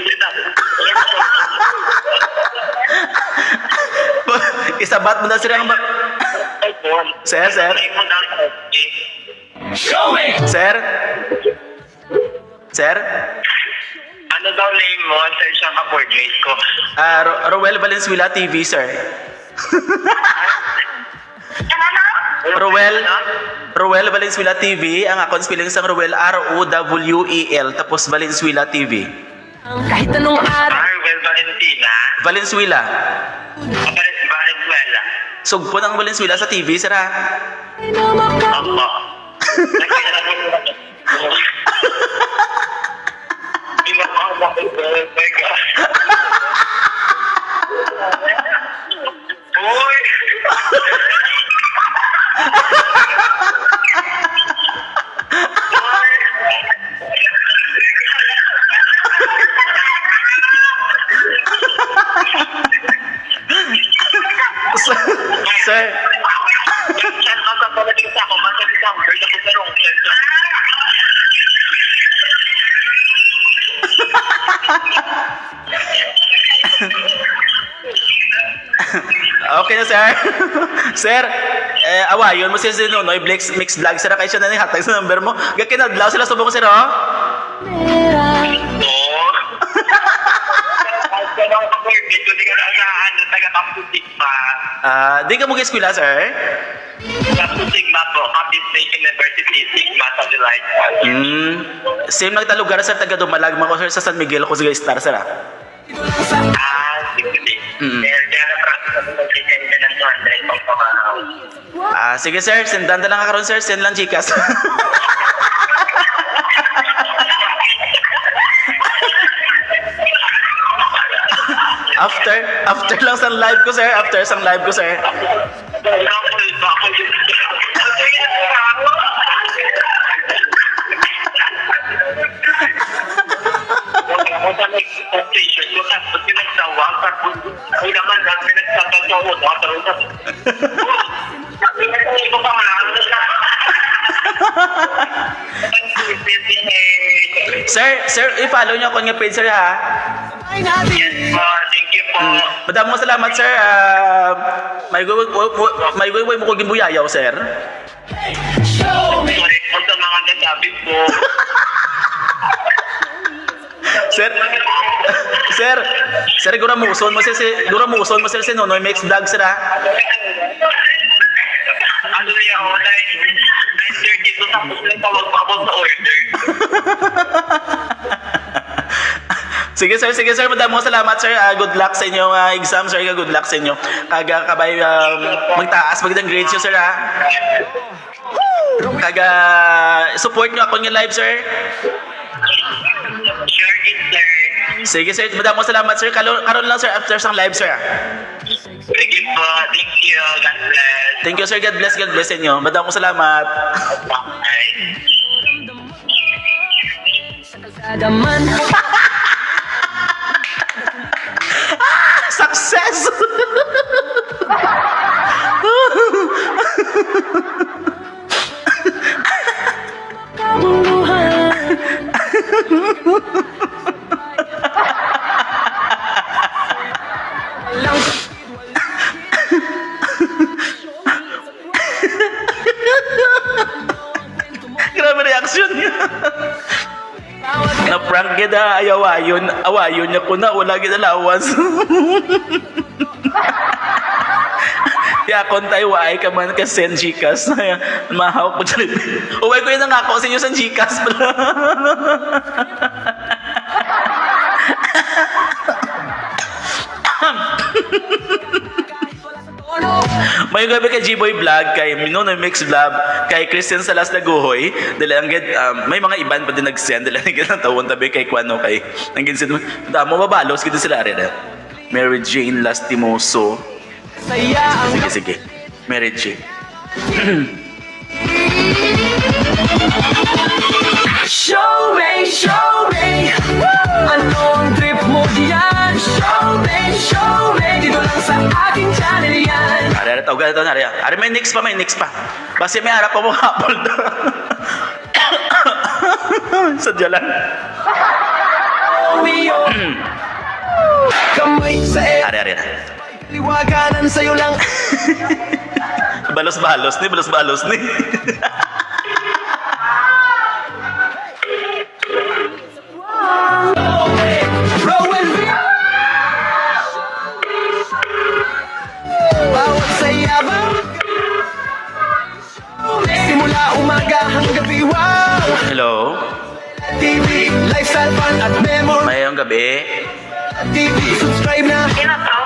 Isabat mo na sir ang... Sir. Sir? Sir?
Ano daw name mo? Search ang ka-portrait ko.
Roel Valenzuela TV, sir. Roel Valenzuela TV, ang account spelling sang Roel R-O-W-E-L tapos Valenzuela TV.
Kahit anong araw.
Arwell Valentina.
Valenzuela.
Valenzuela.
Sugpo ng Valenzuela sa TV, sir ha?
Opo. Nakilala mo na. Uy!
Sir,
Saan ka sa palating sa ako? Masang isang bird ako sa rong center.
okay na sir. Sir, awayon mo siya si Nonoy Mix Vlog, sir. Kaya siya na hatag sa number mo. Gakinadlaw sila subong sir, oh.
Ito. Kahit ka na ako birthday, hindi ka na saan na taga-Kaputik pa.
Di ka mo eskwela, sir?
Kaputik pa po, Kapit State University, Sigma sa July.
Same lang ta lugar, sir. Taga Dumalag ko, sir, sa San Miguel ko sa Star, sir.
Sige. Kaya na-practice ako mag-send ng 200 pang pamahaw.
Sige, sir. Sendan na lang ka karon, sir. Send lang chikas. After lang sa live ko, sir. After sang live ko, sir.
Ako sa nag-station ko, tapos pinagsawang, tapos ay naman lang, pinagsasasawa, tapos pinagsasawa ko pa nga,
Sir, i-follow niyo ako ng page, sir, ha?
Yes po, thank you po. po.
Madamo nga salamat, sir. May guy mo ko ginbuyayaw, sir.
Sorry po sa mga nasabi po.
Sir, sir, guramuson mo, sir, si Nonoy Mix Vlog, sir, ha?
Ano niya, 9:32 tapos lang tawag pa ako sa order.
Sige, sir, madamo salamat, sir. Good luck sa inyong exam, sir. Good luck sa inyo. Kaga kabay magtaas, magandang grades nyo, sir, ha? Kaga support nyo ako ng live, sir.
Sure it, sir.
Sige, sir, madamo salamat, sir. Karon lang, sir, after sang live, sir, ha?
Sige po, thank you. God bless.
Thank you, sir. God bless sa inyo. Madamo salamat.
Bye.
Daman.
Success! Grabe reaction niya. Na-prank kita, awayon niya ko na, wala kita lawas. Ya kontay waay ka man ka send Gcash. Mahaw ko dyan. Uway ko yun ang ako sa inyo sa Gcash pala. May gabi kay G-Boy Vlog, kay Nonoy Mix Vlog, kay Christian Salas Laguhoy. Dali ang may mga iban pa din nag-send. Dali ang gid tawon tabi kay Kwano kay ang gid sino. Damo mabalos gid sila rin. Mary Jane Lastimoso. Sige. Mary Jane.
Show me. Anong trip mo diyan? Show me. Dito lang sa aking channel yan.
Ari tawag ito na ari. Ari may next pa. Basta may harap pa mo hapol. Sadya lang.
Kamay sa
Ari.
liwaganan sa'yo lang.
Balos-balos ni.
Rowan bawat sayabang simula umaga hanggang gabi. Wow!
Hello.
TV, lifestyle, fun at memory.
Mayong gabi.
TV, subscribe na.
Sino to?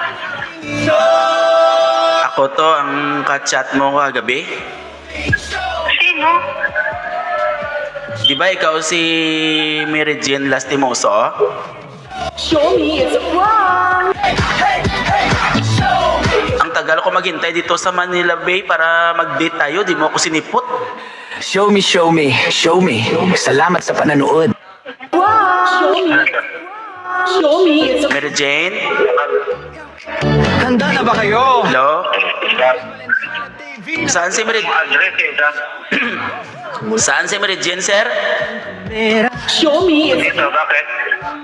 Ako to ang ka-chat mo kagabi.
Sino?
Di ba ikaw si Mary Jane Lastimoso? Ang tagal ko maghintay dito sa Manila Bay para mag-date tayo. Di mo ako sinipot.
Show me. Salamat sa pananood.
Mary Jane?
Handa na ba kayo?
Hello? Saan si Mary
Address eh,
Saan si Mary Jane, sir?
Dito, bakit?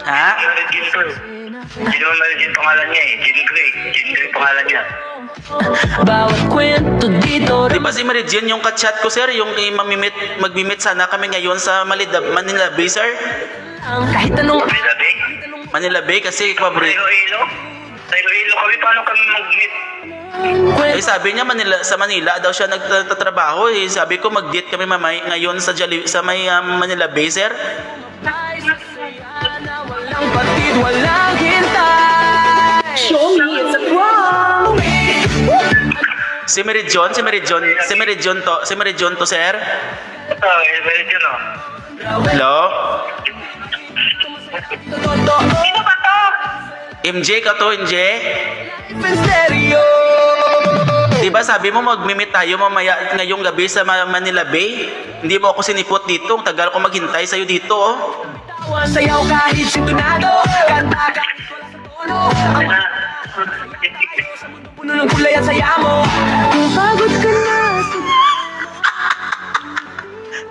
Ha?
Hindi naman Mary pangalan niya eh. Jean Grey pangalan niya.
Bawat kwento dito.
Di ba si Mary Jane yung ka-chat ko, sir? Yung mag-meet sana kami ngayon sa Manila Bay, sir?
Kahit anong
Manila Bay?
Manila Bay kasi
Sa
paborito.
Iloilo? Sa Iloilo kami, paano kami mag-meet?
Eh sabi niya sa Manila daw siya nagtatrabaho. Eh sabi ko mag-date kami ngayon sa Manila Bay, sir.
walang patid, walang hintay.
Si Mary John to, sir.
Ito, Mary Jane oh.
Hello?
Sino ba to?
MJ ka to, MJ?
Stereo.
Diba sabi mo mag-meet tayo mamaya ngayong gabi sa Manila Bay? Hindi mo ako sinipot dito. Ang tagal ko maghintay sa'yo dito, oh.
Sayaw kahit sintonado. Kanta ka wala sa tono. Puno ng kulay ang saya mo. Pagod ka na.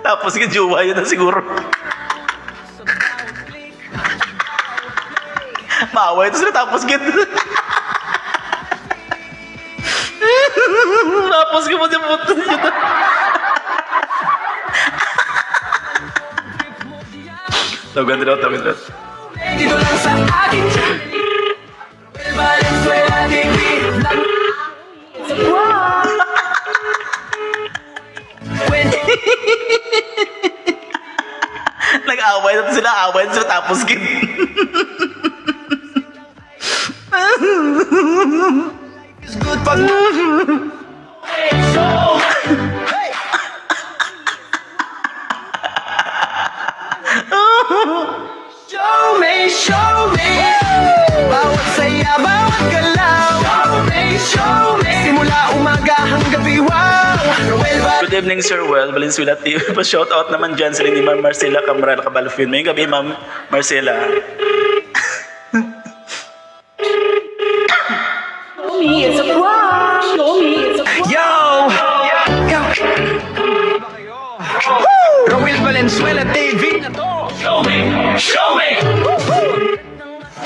Tapos yung jowa yun na siguro. Maawa ito sila tapos git. Tapos ko mo dyan puto niya. Tawag na.
Dito lang sa akin Valenzuela TV
Nag-away na sila, tapos gid.
It's good pag
Show me Bawat saya, bawat galaw Show me Simula umaga hanggang gabi, wow Roel
Good evening, Sir Well, Valenzuela TV. Pa-shout out naman dyan sila ni Ma'am Marcela Camral Cabalfin. May gabi, Ma'am Marcela.
Yo! Roel Valenzuela TV na to! Show me!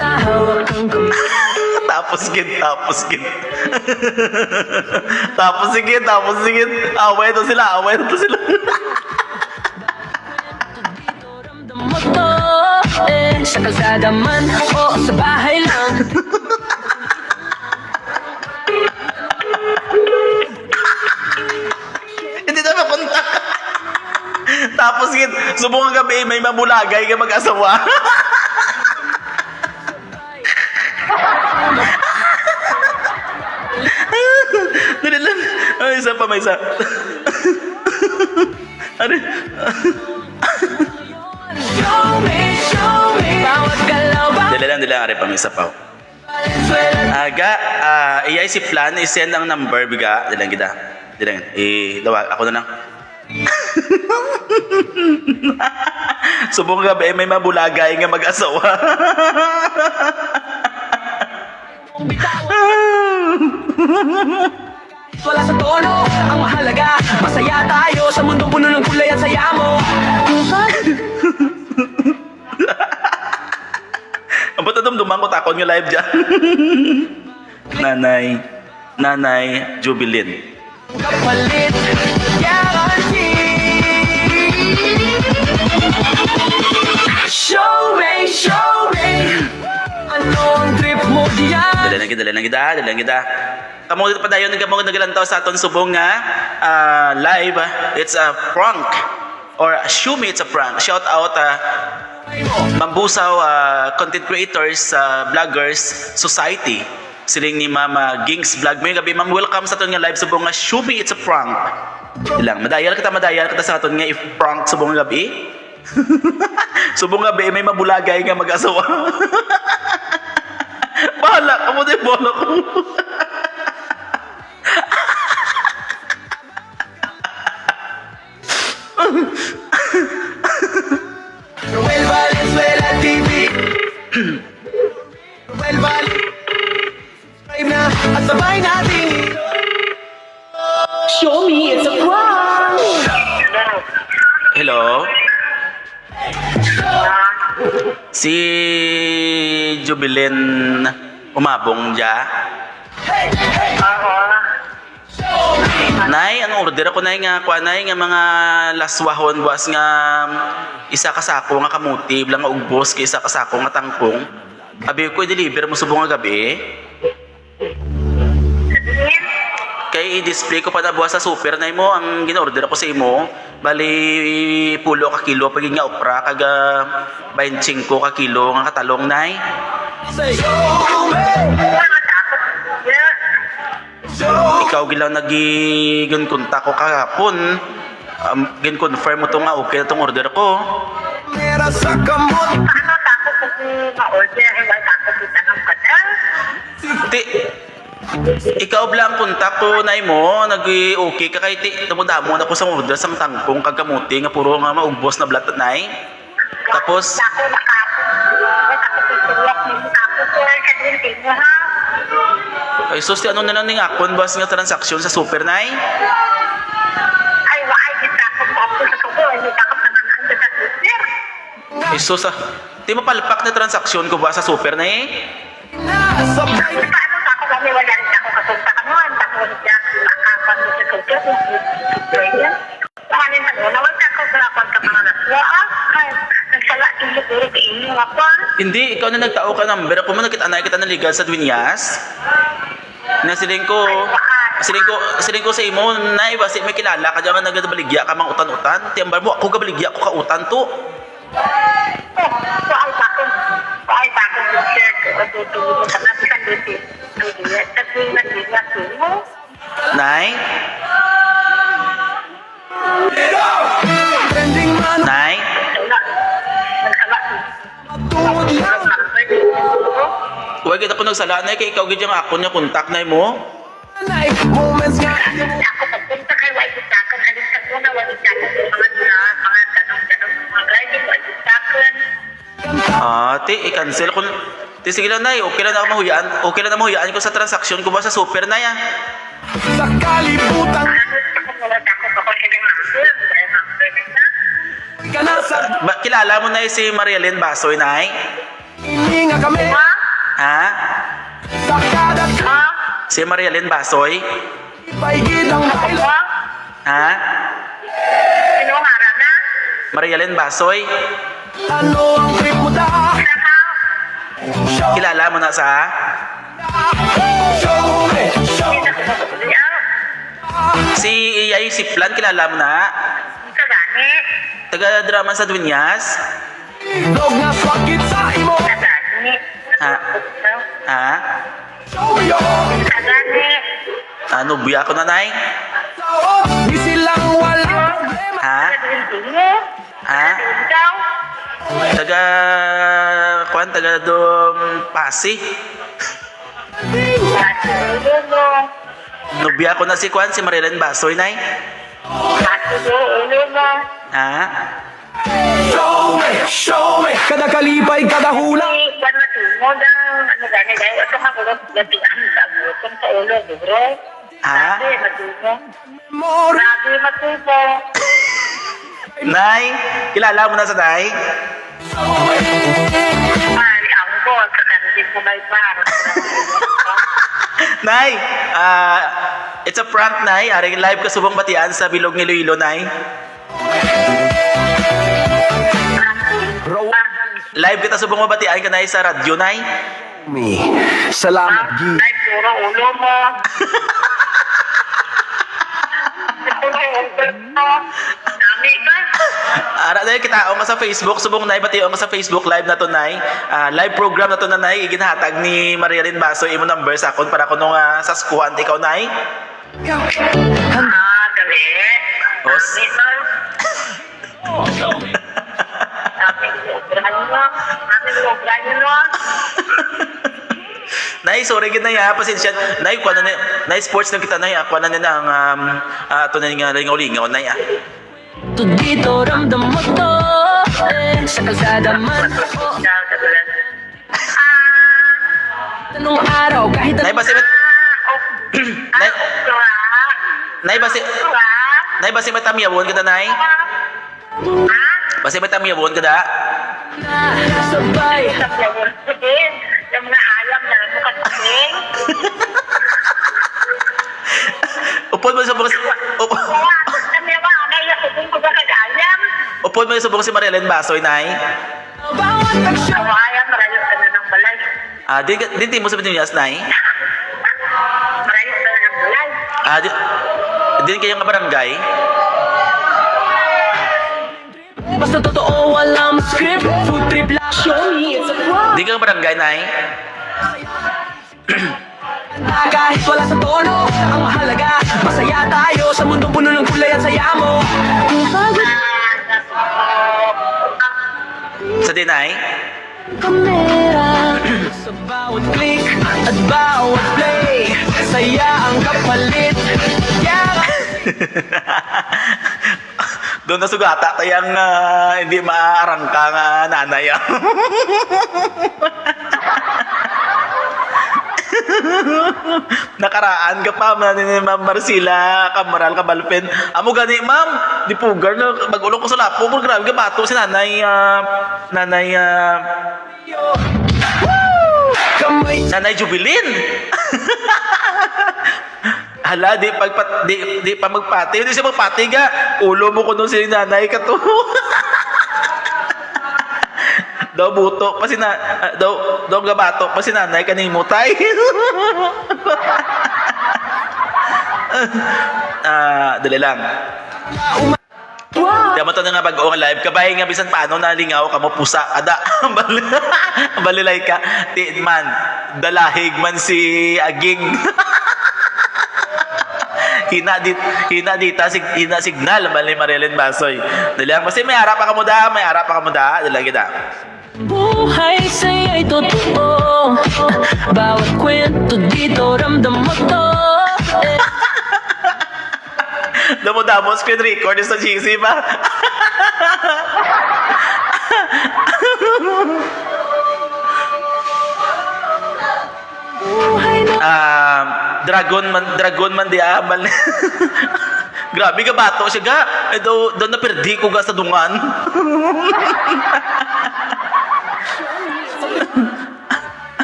Hawak ang kamay
Tapos gid. Tapos sige. Away to sila.
mo to Sa kalsada man o sa bahay lang
Hindi na mapunta. Tapos gid, subong ang gabi, may mabulagay ka mag-asawa. Dali lang. Ay, isa pa, may isa. Ano?
Show me Bawat galaw, bawat
Dali lang, ari pa, may isa pa.
Valenzuela
Aga, iyay si plan, i-send ang number, biga. Dali lang kita. Ako na lang. Subong gabi, may mabulagay nga mag-asawa.
Wala sa tono, ang mahalaga Masaya tayo sa mundo puno ng kulay at saya mo
Ang ba't dumduman ko takon nga live dyan? Nanay Jubilin.
Kapalit, guarantee Show me Anong trip mo diyan?
Dali lang kita. Tamo dito pa dayon nagalantaw sa aton subong nga live. It's a prank or assume it's a prank. Shout out Mambusaw content creators vloggers society. Siling ni Mama Gings Vlog. May gabi, Ma'am, welcome sa aton nga live subong nga assume it's a prank. Ilang madayal kita sa aton nga i-prank subong gabi. Subong gabi may mabulagay nga mag-asawa. Bahala ka mo din, bola ko.
Roel Valenzuela TV Roel Valenzuela Subscribe na at sabay natin
Show me it's a prank!
Hello? Si Jubilin umabong dya? Nay, anong order ako nay nga mga laswahon buwas nga isa ka sako nga kamuti bilang nga ugbos kay isa ka sako nga tangkong. Abi ko i-deliver mo subong nga gabi. Kay i-display ko pa na buwas sa super nay mo ang gina-order ako sa imo. Bali pulo ka kilo pag nga opra kaga 25 ka kilo nga katalong nay. Ikaw gilang nag-gunta ko kahapon. Gin-confirm mo to nga okay na tong order ko.
Mera sa kamot
Ano takot kung ma-order? Ay, takot kita ng kada?
Ti, ikaw blang kontak ko na mo, nag-okay ka kay ti, damo na ko sa order sang tangkong kagamuti nga puro nga maugbos na blat nay. Tapos,
Takot nakapot. Takot isilak mo. Takot sir, kadrintin mo ha?
ay sus, ano na lang ning akon bas nga transaksyon sa super nay?
Ay, waay, di takot tapos sa tubo. Hindi takot na nanaan sa super.
Ay sus, di mapalpak na transaksyon ko ba sa super nay?
Sabay
Paano takot kami? Wala rin ako kasunta ka mo. Takot niya. Nakapot sa kultura. Pahanin mo, nawag ako sa ako sa mga naswa. Ay, nagsala siguro sa inyo ako.
Hindi, ikaw na nagtao ka number. Kung mo nakita kita naligal sa Dueñas, na siling ko sa imo, nay, basi may kilala ka dyan nga nagbaligya ka mang utan-utan. Tiyambar mo, ako gabaligya ko ka utan to.
Paay pa ako sa shirt ko. Tutulong sa napisan dito. Kasi nag-iyak mo.
Nay?
Trending man,
Nay?
Nagsala.
Huwag kita ko nagsala, nay, kay ikaw gidya nga ako niya kontak, nay mo.
night moments nga.
Ako pagpunta kay White Itakan, alin sa una, White Itakan, mga tanong-tanong, mga driving, White Itakan.
Ti, i-cancel ko. Ti, sige lang, nay, okay lang na ako mahuyaan. Okay lang na mahuyaan ko sa transaksyon ko ba sa super, nay, ah.
Sa kalibutan,
Ako wala ako sa mga
ka na sa
Kilala mo na si Marielyn Basoy, nay?
hininga kami.
Ha?
Sa kada
Si Marielyn Basoy?
paigid ang naila.
Ha?
Sinuhara na?
Marielyn Basoy?
Ano ang trip mo da? Show,
Kilala mo na sa?
show me, show.
Si Iyay si Plan, kilala mo na?
Sa gani?
Taga-drama sa Dueñas?
Dog na sakit sa imo.
Sa gani?
Ha? Ha?
Show me your
Sa gani?
Ano, buya ko na, nay?
Di silang wala problema.
Ha?
Sa dintingo?
Ha?
Ikaw?
Taga-dom Pasi?
Sa ulo mo?
Nubya ko na si Kwan, si Marielyn Basoy, nay?
Sa ulo mo?
Ha?
Show me. Kada kalipay, kada hula.
Ay, kwan matungo daw. Ano gani dahil ito nga kung gatian sa butong sa ulo, bro.
Ha?
Sabi, matungo.
More.
Sabi, matungo.
Nay? Kilala mo na sa nay?
Ay, ang ko, kakandin mo may bar.
Nay, it's a prank, Nay. Aring live ka subong batian sa Bilog ni Iloilo, Nay. Live kita subong mabatian ka, Nay, sa radyo, Nay.
Me. Salamat, G.
Ay, puro ulo mo. Dami ba?
Ara dahil kita nga sa Facebook, subong Nay, batian nga sa Facebook live na to, Nay. Live program na to na, Nay. Iginhatag ni Marielyn Basoy, imo number sa akon para kuno nga sa skuan ikaw, Nay.
Dali.
Os.
Dami ba? Dami obrahan mo. Dami obrahan mo.
Nay, sorry gid na ya, pasensya. Nay, kuan na Nay sports na kita, Nay. Kuan na ang to na nga lingaw-lingaw, Nay.
To dito ramdam mo to Sa kalsada man Anong araw kahit
Nay, basi Nay, Nay, basi matamiyawon ka da, Nay. Basi matamiyawon ka da.
sabay
Yung mga ayam na mukhating.
Upod mo sa subong
Kami ba, naiyak ko ba kag-ayam?
Upod mo sa subong si Marielyn Basoy, Nay.
Bawat aksyon
Ang ayam, marayo ka na ng balay.
Din mo sa Pilipinas, Nay.
Marayo ka na ng balay.
Din kayo nga barangay.
Basta totoo walang script Food trip lang Show me it's a prank
Di ka nga barangay, Nay.
Kahit wala sa tono Ang mahalaga Masaya tayo Sa mundo puno ng kulay at saya mo
Sa din, Nay.
Kamera Sa bawat click At bawat play Saya ang kapalit Yeah
Doon na sugata tayang hindi maaarangka nga nanay. Nakaraan ka pa man ni Ma'am Marcela Kamaral Kabalpen. Amo gani, Ma'am, di pugar na magulong ko sa lapo. Grabe ka bato si nanay
Kamay
Nanay Jubilin. Hala, di pa magpati. Hindi siya magpati ga. Ulo mo ko nung si nanay ka to. Daw buto pa si daw gabato pa si nanay kanimutay. Dali lang. Diyan mo to na nga bago nga live. Kabay nga bisan paano nalingaw ka mo pusa. Ada. Balilay ka. Ti man. Dalahig man si Aging. Hina signal bali Marilyn Basoy. Dali lang kasi may harap pa ka mo da. Dali lang kita.
Buhay sa'yo'y totoo. Bawat kwento dito ramdam mo to.
Damo screen record sa GC ba? Dragon man di amal. Grabe ka bato siya ga. Daw naperdi ko ga sa dungan.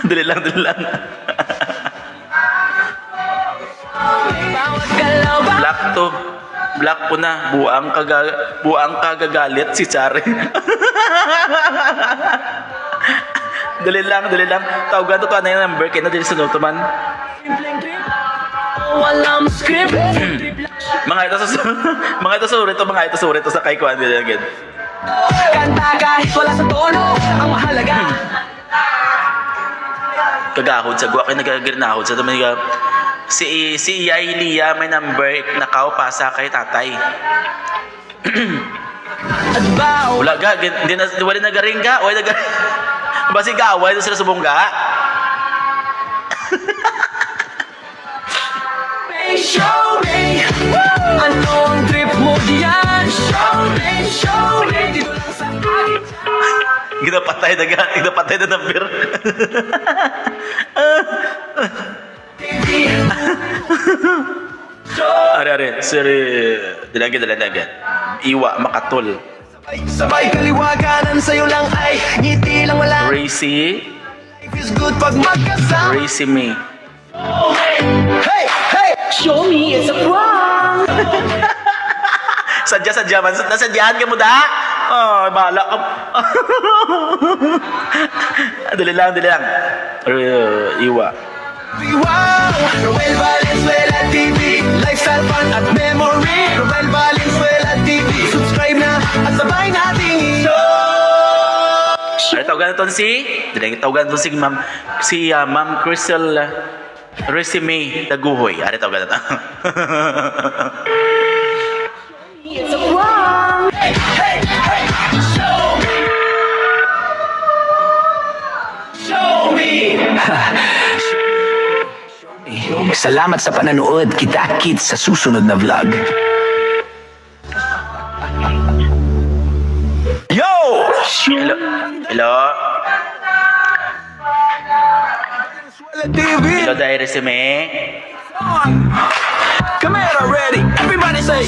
Dali lang. Black po na. Buang kagagalit si Chare. Dali lang. Tawagan to na yung number. Kaya na din sa noto man.
Walang script.
Mga ito surit to sa kay Kuan din agad.
Kanta kahit wala sa tono. Ang mahalaga.
Kagahod sa guwa kay nagagirnahod sa tamay ka. Si Iyay Lia may number nakaw pa sa kay tatay.
At bao.
Wala ga, wala nagaring ga, wala nagaring. Basi gaway doon sila subongga.
Show me. Anong trip mo diyan? Show me. Dito lang sa akin.
Ginapatay na number. Are, sir, dilagyan. Iwa, makatol.
Sabay kaliwaganan sa'yo lang ay ngiti lang wala.
Racy
Feels good pag magkasama.
Me.
Hey!
Show me, it's a prank!
Sadya man. Nasadyahan ka mo da? Oh, bahala ka. Dali lang. Iwa.
Wow! Roel Valenzuela TV, lifestyle fun at memory. Roel Valenzuela TV, subscribe na at sabay nating
Ano tawagan ito si Ma'am Crystal Resume Daguhoy. Ano tawagan ito?
It's a prank!
Show me! Salamat sa pananood. Kita-kits sa susunod na vlog. Yo!
Hello?
TV.
Hello, Dai Resume.
Camera ready. Everybody say.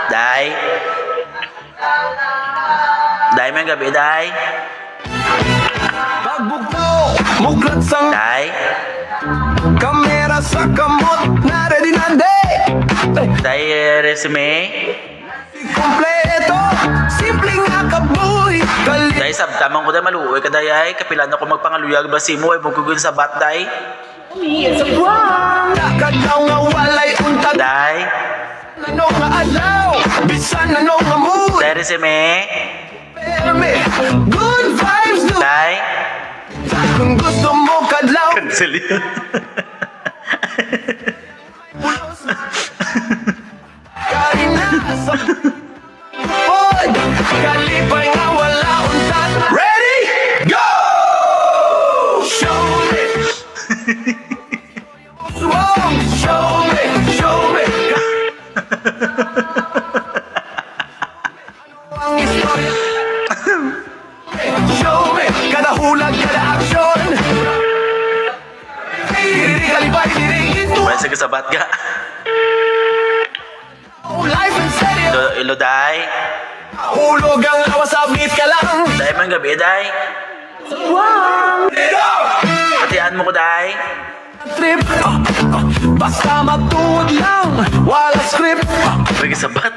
Dai may gabi, Dai.
Pagbugto, muklat sang
Dai.
kamera sa kamot na ready na day.
Dai Resume.
Kompleto, simpleng akaboy.
Dai sabtamang ko dai maluoy ka dai ay kapilan ako magpangaluyag basi mo ay mugugin sa bat dai.
It's a prank!
Kagaw nga walay untag.
Dai.
Ano nga adlaw, bisan ano nga mood.
Dai Resume.
Perme, good vibes do.
Dai.
Kung gusto mo kadlaw.
Cancel yun.
Karina sa pod. Kalipay nga wala untag. Ready? Go! Show me. Show me. Ang istorya. Show me. Kada hulag, kada action. Diri kalipay, diri ito.
May sige sa bat ka.
Life and stereo.
Hello, Dai.
Hulog ang lawas, sabit ka lang.
Dai may gabi, Dai.
Dito!
Hatian mo ko, Dai.
Trip. Basta magtuod lang, wala script.
Pwede sabat.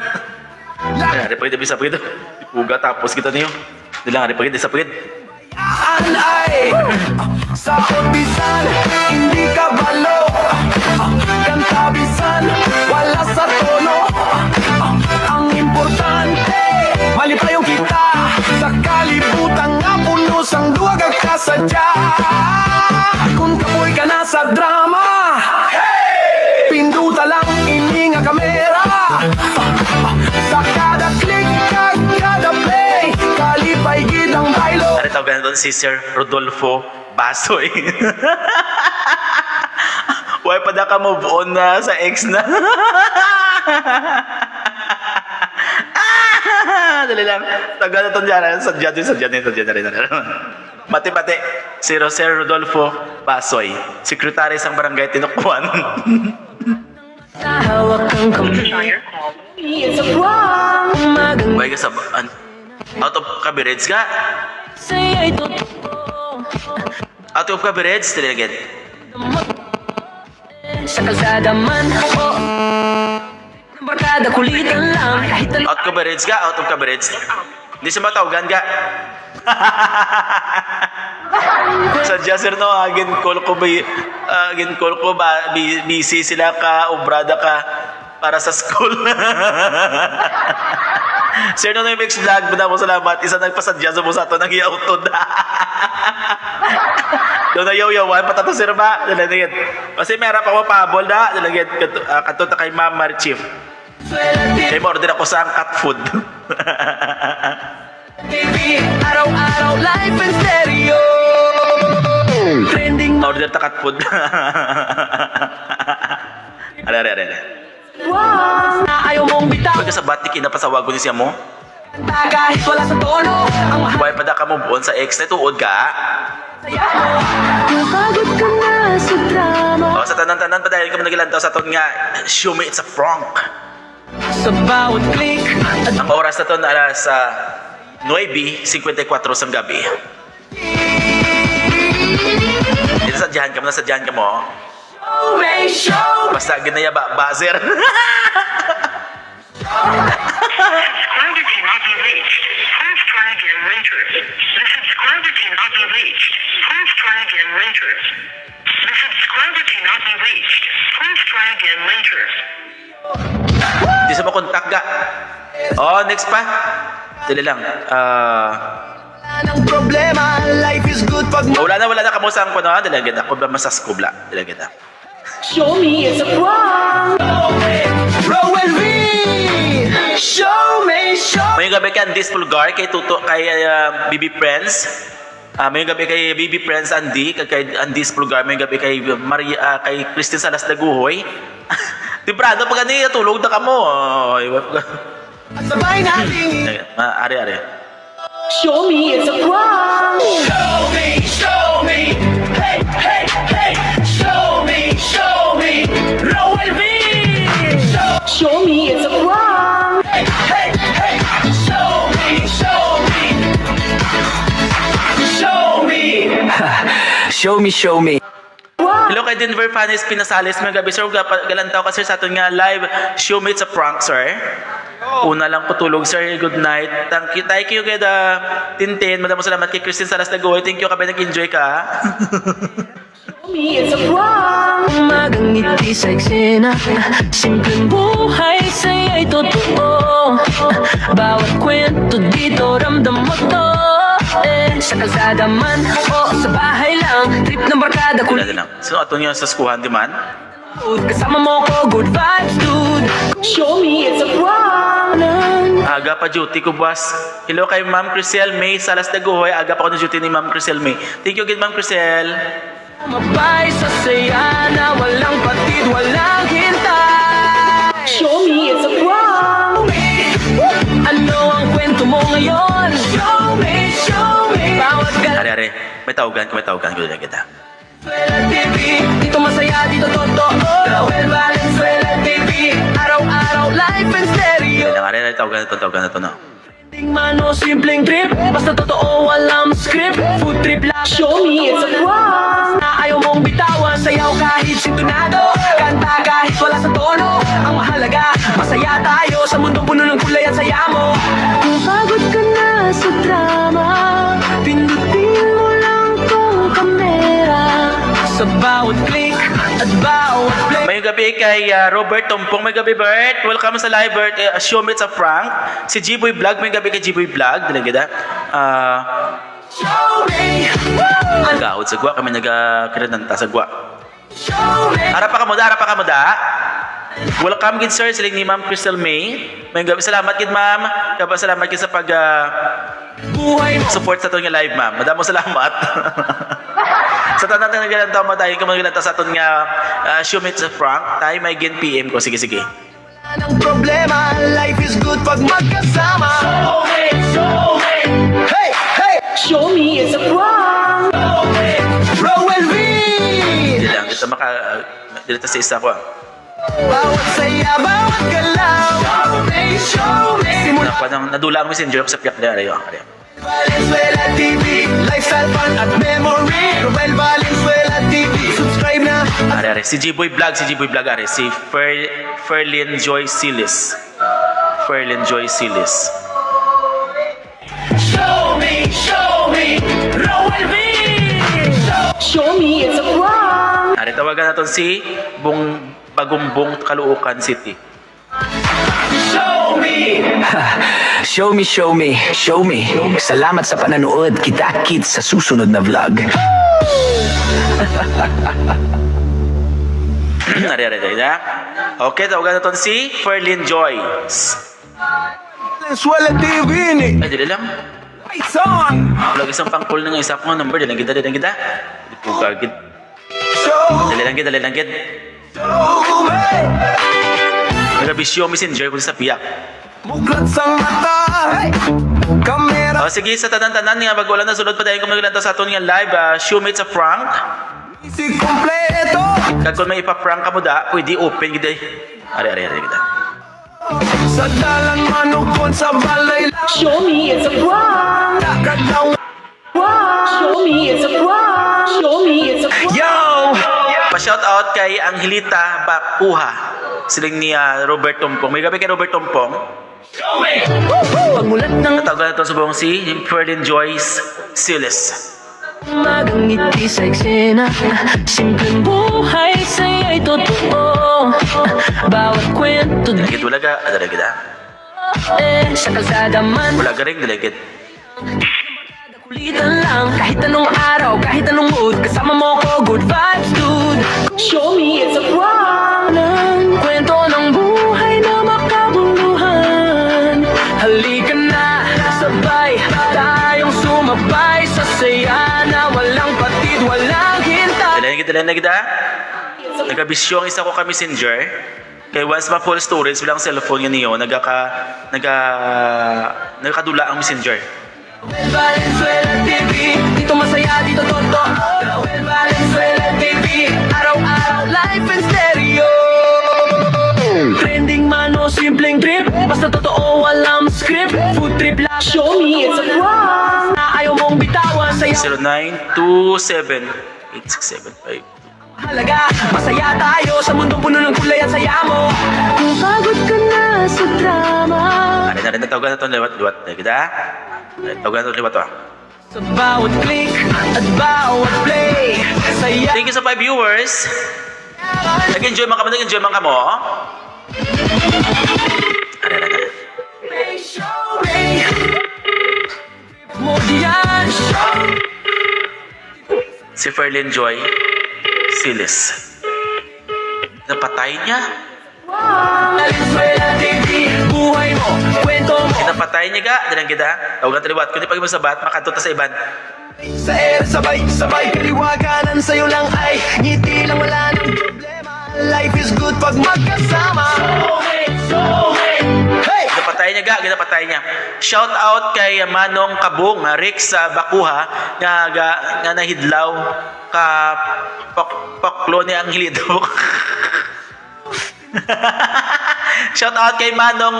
Ari pwede bisa pwede. Ipuga tapos kita niyo. Dilang ari pwede sa pwede.
Ay, sa umpisan, hindi ka balo. Kantabisan, wala sa tono. Ang importante, malipayong kita. Sa kalibutan nga puno sang duwag ang kasadya. Kung kapoy ka na sa drama, pinduta lang ini nga kamera. Sa kada click, kada play, kalipay gid ang bailo.
Ari tawagan doon si Sir Rodolfo Basoy. Why pa da ka move on na sa ex na? Dali lang. Tawagan na ito dyan. Sadya na rin. Mati-mati. Si Sir Rodolfo Basoy. Sekretary sa barangay Tinukpuan.
Sa hawak ng kamay Umagang
Why ka sa... out of coverage ka?
sa'yo'y totoo
Out of coverage? Dali again.
Sa kalsada man ako Ng barkada kulitan lang Kahit ano
Out coverage ka? Out of coverage? Hindi siya matawagan ka? Sadya sir no, agin call ko ba busy sila ka o brada ka para sa school. Sir no, mix vlog mo na mo salamat. Isa nagpasadya sa mo sa ito nang iautod. Doon na yaw-yawan patato sir ba? Dalagyan. Kasi meron pa ko pabol na. Dalagyan kato kay Ma'am Marchief. Kaya ma-order ako sa cat food.
TV Araw-araw live and stereo Trending
Order ta cat food. Are.
na ayaw mong bitaw
Pagka sa batik, inapasawago ni siya mo.
Kahit wala sa tono Ang mahal
Why pa da ka move on sa ex na tuod ka?
saya mo Napagod ka na sa drama
O sa tanan-tanan pa dahil kami nagilantaw sa ton nga, show me it's a prank.
Sa bawat click At
Ang oras na ton alas 9:54 sang gabi. Dito sadyahan ka mo, nasadyahan ka mo.
may show
Basta ginaya ba, buzzer.
Subscriber cannot be reached. Please try again later. The subscriber cannot be reached. Please try again later. The subscriber cannot be reached. Please try again later.
Di sa mo kontak ga. Oh, next pa. Dali lang.
Ang problema, life is good pag
Wala na kamo sang kuno, dali kita. Problema sa skubla, dali kita.
Show me it's a prank!
Rowan V! Show me.
Mayong gabi kay Andy Spulgar, kay Tuto, kay BB Friends. Mayong gabi kay BB Friends Andy, kay Andy Spulgar, mayong gabi kay Maria, kay Christine Salas Daguhoy. Timprado pag ani tulog na kamo.
Sabay nating
Are.
Show me it's a prank!
Show me, hey, hey, hey. Show me, Rowan V!
Show me it's a prank!
Hey, hey, hey. Show me. Show me.
Hello kay Denver Fanis Pinasales, may gabi sir, galantaw ka sir sa aton nga live show me it's a prank sir. Una lang po tulog sir, good night. Thank you kay Tintin, madamo salamat kay Christine Salas Dagoy, thank you kabay nag-enjoy ka.
Show me it's a prank!
Umagang ngiti sa eksena Simpleng buhay sa'yo'y totoo Bawat kwento dito ramdam mo to Sa kalsada man o sa bahay lang Trip ng barkada
Wala
kulit
lang. So aton nga sa skuhan di man.
Kasama mo ko good vibes dude
Show me it's a prank!
Aga pa duty ko boss. Hello kay Ma'am Crisel May Salas Dagoy, aga pa ko na duty ni Ma'am Crisel May. Thank you again Ma'am Crisel.
Mabay sa saya na walang patid, walang hintay
Show me it's a prank!
Ano ang kwento mo ngayon? Show me Bawat
Are. May tawagan ko na kita.
Valenzuela TV Dito masaya, dito totoo Rowan Valenzuela TV Araw-araw live and stereo
Kaya are tawagan na to no.
Ting mano, simpleng trip Basta totoo, walang script Food trip lang
Show me it's a prank!
Na ayaw mong bitawan Sayaw kahit sintonado Kanta Masaya tayo sa mundong puno ng kulay at saya mo. Kung pagod ka na sa drama, pindutin mo lang tong kamera. Sa bawat click at bawat play.
May gabi kay Robert Tompong. May gabi, Bert. Welcome sa live, Bert. Show me it's a prank. Si G-Boy Vlog. May gabi kay G-Boy Vlog. Dilang kita.
Show me,
Nag-ahod sa gwa. Kami nag-kinanta sa gwa.
show me.
Harap pa ka mo da. Welcome, gid sir. Siling ni Ma'am Crystal May. May gabi. Salamat, gid ma'am. Kaba salamat gid sa pag
Buhay mo.
support sa aton nga live, ma'am. Madamo salamat. Sa tanan nga naglalanta mo tayo, kung maglalanta sa aton nga show me it's a prank, tayo may gin PM ko. Sige.
Ang problema, life is good pag magkasama. Hey, hey!
Show me it's a prank!
Roel V!
Hindi lang. Dito sa isa ko.
Bawat saya, bawat galaw. Show me! Simula
Nadula ang messenger ko sa piyak na. Arayo.
Valenzuela TV, lifestyle, fun at memory. Roel Valenzuela TV, subscribe na.
Are. Si G-Boy Vlog. Are. Si Ferlin Joy Silis.
Show me, Roel V.
Show me it's a prank! Are, tawagan natin si Bagumbong, Caloocan City.
Show me. Salamat sa pananood. Kita-kits sa susunod na vlog.
Are. Okay, tawagan natin si Ferlin Joy.
Valenzuela TV ni.
Ay, dili lang.
Lights on!
Wala isang pang-call na nga isa ko number. Dili lang kita. Di po kagid.
Show
Dali lang gid.
me!
Nagabisyo messenger ko sa piyak.
Muklat sa mata. Hey! Kamera.
O sige, sa tanan-tanan nga bago wala na sulod pa tayo kung maglanta sa aton nga live, show me it's a prank.
Si kompleto.
Kag kung may ipa-prank ka mo da, pwede open gid. Are kita.
Sa dalan manukon sa balay.
Show me it's a prank.
Kadaw.
Show me it's a prank.
Yo!
Pa-shout out kay Angelita Bakuha. Siling ni Robert Tompong. May gabi kay Robert Tompong.
Pagmulat ng
Natawagan natin sa buong si Ferlin Joyce Siles.
umagang ngiti sa eksena. Simpleng buhay sa'yo'y totoo. Bawat kwento
Dalagit wala ka. Dalagit
sa kalsada man.
Wala ka rin dalagit.
Kulitan lang, kahit anong araw, kahit anong mood. Kasama mo ko, good vibes, dude.
Show me it's a prank.
Ng kwento ng buhay na makabuluhan. Halika na, sabay tayong sumabay sa saya na walang patid, walang hintay.
Dala na kita. Nagabisyo ang isa ko ka messenger. Kaya once ma-full storage, walang cellphone yun niyo, nagkadula ang messenger.
Roel Valenzuela TV, dito masaya, dito toto. Roel Valenzuela TV, araw-araw, live and stereo. Trending man o simpleng trip, basta totoo, walang script. Food trip lang. Show me it's a prank. Na ayaw mong bitawan, saya
0927-8675.
halaga. Masaya tayo sa mundong puno ng kulay at saya mo. Kung pagod ka na sa drama,
Ari na tawagan na ito, liwat kita. Tawagan na ito, liwat.
sa bawat click at bawat play, saya.
Thank you sa 5 viewers. Nag-enjoy man ka mo. Ari.
Show me mo diyan.
Si Ferlin Joy Silis. Napatay niya.
Valenzuela TV, buhay mo, kwento mo.
Napatay niya ka. Dilang kita. Tawagan taliwat. Kundi pag masabat, makatuta sa iban.
Sa air, sabay kaliwaganan sa'yo lang ay ngiti lang, wala nang problema. Life is good pag magkasama. Hey!
Ginapatay niya. Shout out kay Manong Kabong, Rick sa Bakuha, nga nahidlaw ka paklo ni Angelito. Shout out kay Manong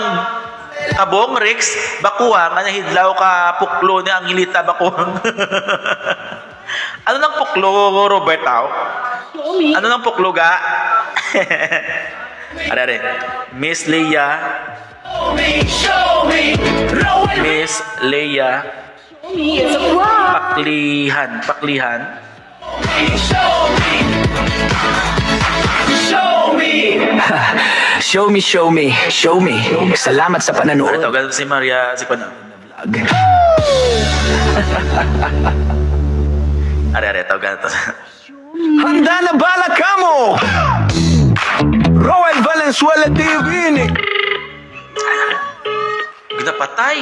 Kabong, Rix, Bakuha, nga nahidlaw ka puklo ni Angelita Bakuha. Ano nang puklo, Robert? Ano nang puklo ga? Are. Miss Leia. Miss Leia. Paklihan.
Show me. Salamat sa
Ano
pananood.
tawagan si Maria, si Pana. Are, tawagan to.
Handa na bala ka mo! Roel Valenzuela TV ni.
Ginapatay.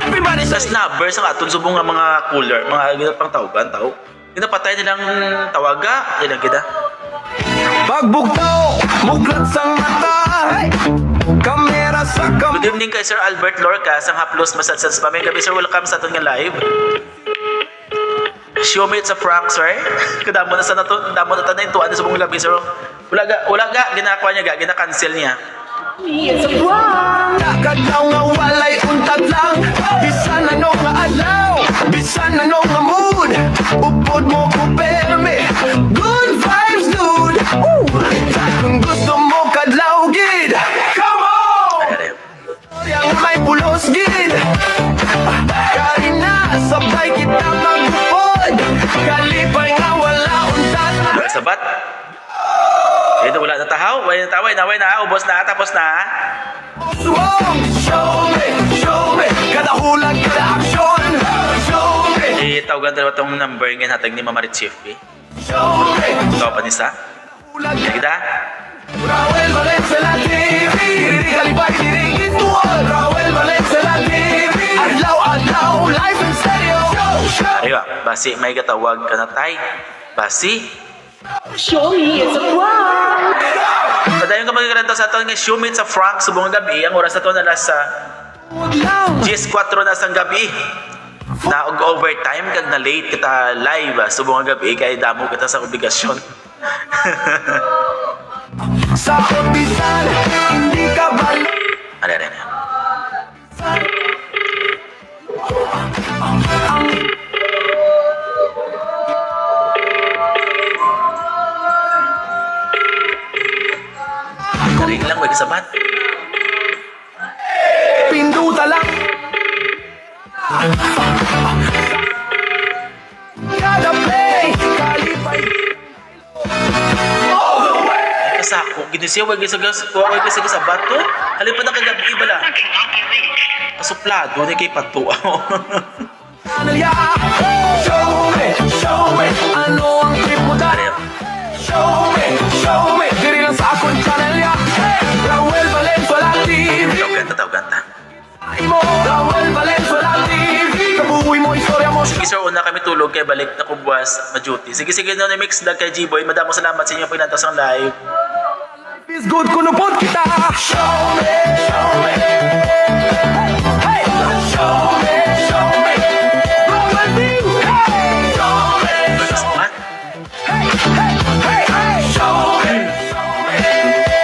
Everybody
Sa snabbers ang aton subong nga mga cooler, mga ginapang tawagan, tao. Ginapatay nilang tawaga, ilang kita.
pagbugtaw, muklat sang mata. Kamera sa
Good evening kay Sir Albert Lorca sang Haplos Masadsad sa Pamay Gabi. Sir, welcome sa aton nga live. Show me it's a prank, sir. Kadamo na sa nato, damo na tanan tuan sa buong gabi, sir. Wala ga ginakuha niya, gina-cancel niya.
Kadaw nga walay untad lang. Bisan ano nga adlaw, bisan ano nga mood. Upod mo ko perme, good vibes dude. Kung gusto mo kadlaw gid, come on.
Are.
Yang may pulos gid. Karina, sabay kita magupod. Kalipay nga wala untad.
Wala sabat. Ito wala na tahaw, way na, ubos na, tapos na.
Show me, kada hulag, kada aksyon. Show me,
Tawagan talaga itong number ngayon hatag ni Mama Richie.
show me.
Ito pa nisa.
Hulag,
Kita?
Raul Valenzuela TV. Diri kalipay, diri gituan. Raul Valenzuela TV. Adlaw, live in stereo. Show.
Aywa, basi may katawag ka na tay. Basi. Padayon ka magkakaranta sa aton nga Show Me It's a Frank subong gabi. Ang oras na ito na nasa 10:04 na sang gabi. Na og overtime kag na late kita live subong gabi kay damo kita sa obligasyon.
Sa opisan, hindi ka balik.
Are. Dali lang, wag sabat.
Pinduta lang. Kada play, kalipay. All the way.
Ay kasako, ginisiya wag sa sabat to. Halipad na kagabi bala.
cannot be reached.
Kasuplado ni kay patuaw.
Analya. Show me, ano ang trip mo dahil? Show me, diri lang sa akong channel ya. Raul Valenzuela TV.
Tawagan ta.
Imo, Raul Valenzuela TV. Kabuhi mo, istorya mo.
Sige sir, una kami tulog kay balik na kubuwas ma-duty. Sige, no, mix dag kay G-Boy. Madamo salamat sa inyo pinantas ng live.
Is good kunupod kita. Show me. Hey, show me. Raul TV. Hey, show me.
Salamat.
Hey, show me.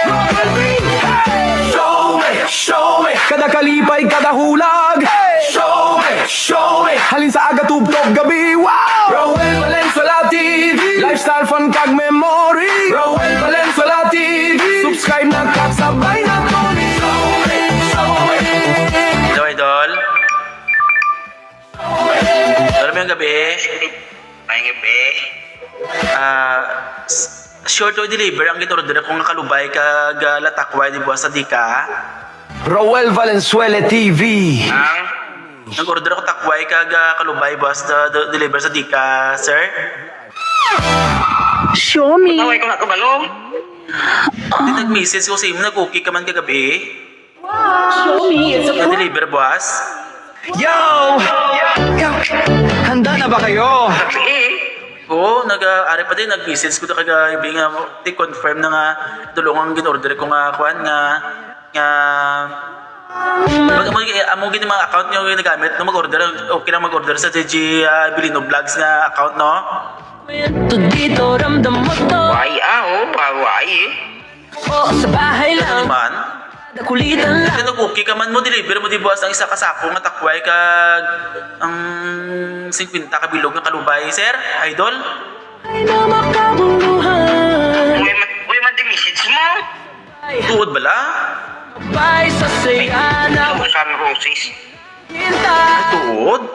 Raul TV. Hey, show me. Kada kalipay, kada hulag. Show me. Halin sa aga tubtob gabi. Wow. Raul Valenzuela TV. Lifestyle fun kag memory. Raul Valenzuela TV. Subscribe na kag sabay na Tony. Show me.
Hello, idol. Alam mo yung gabi?
May gabi.
Sure to deliver ang ginorder kung nakalubay kag latakway di buwas sa dika.
Raul Valenzuela TV.
Nag-order ako takway kag kalubay buwas na deliver sa dika, sir.
Taway ko na kabalo.
Di nag-message ko sa imo, nag-okay ka man kagabi. Na-deliver buwas.
Yo! Handa na ba kayo?
Oo, ari pa din, nag-message ko na kagabi nga, confirm na nga, tulungan ginorder ko nga, kuhan nga, among gini mga account nyo ginagamit no mag-order, okay lang mag-order sa DJ Bilino Vlogs na account, no?
Kwento dito, ramdam mo to.
Why
O sa bahay
Ano
lang,
man?
kulitan lang.
Kasi nag-okay ka man mo, deliver mo di buwas ang isa kasako nga takway kag ang 50 kabilog nga kalubay, sir, idol.
Ay na makabuluhan.
Uy, man di message mo.
Ay,
Tuod bala?
Bay sa saya na
San Roses.
hinta.
Tuod?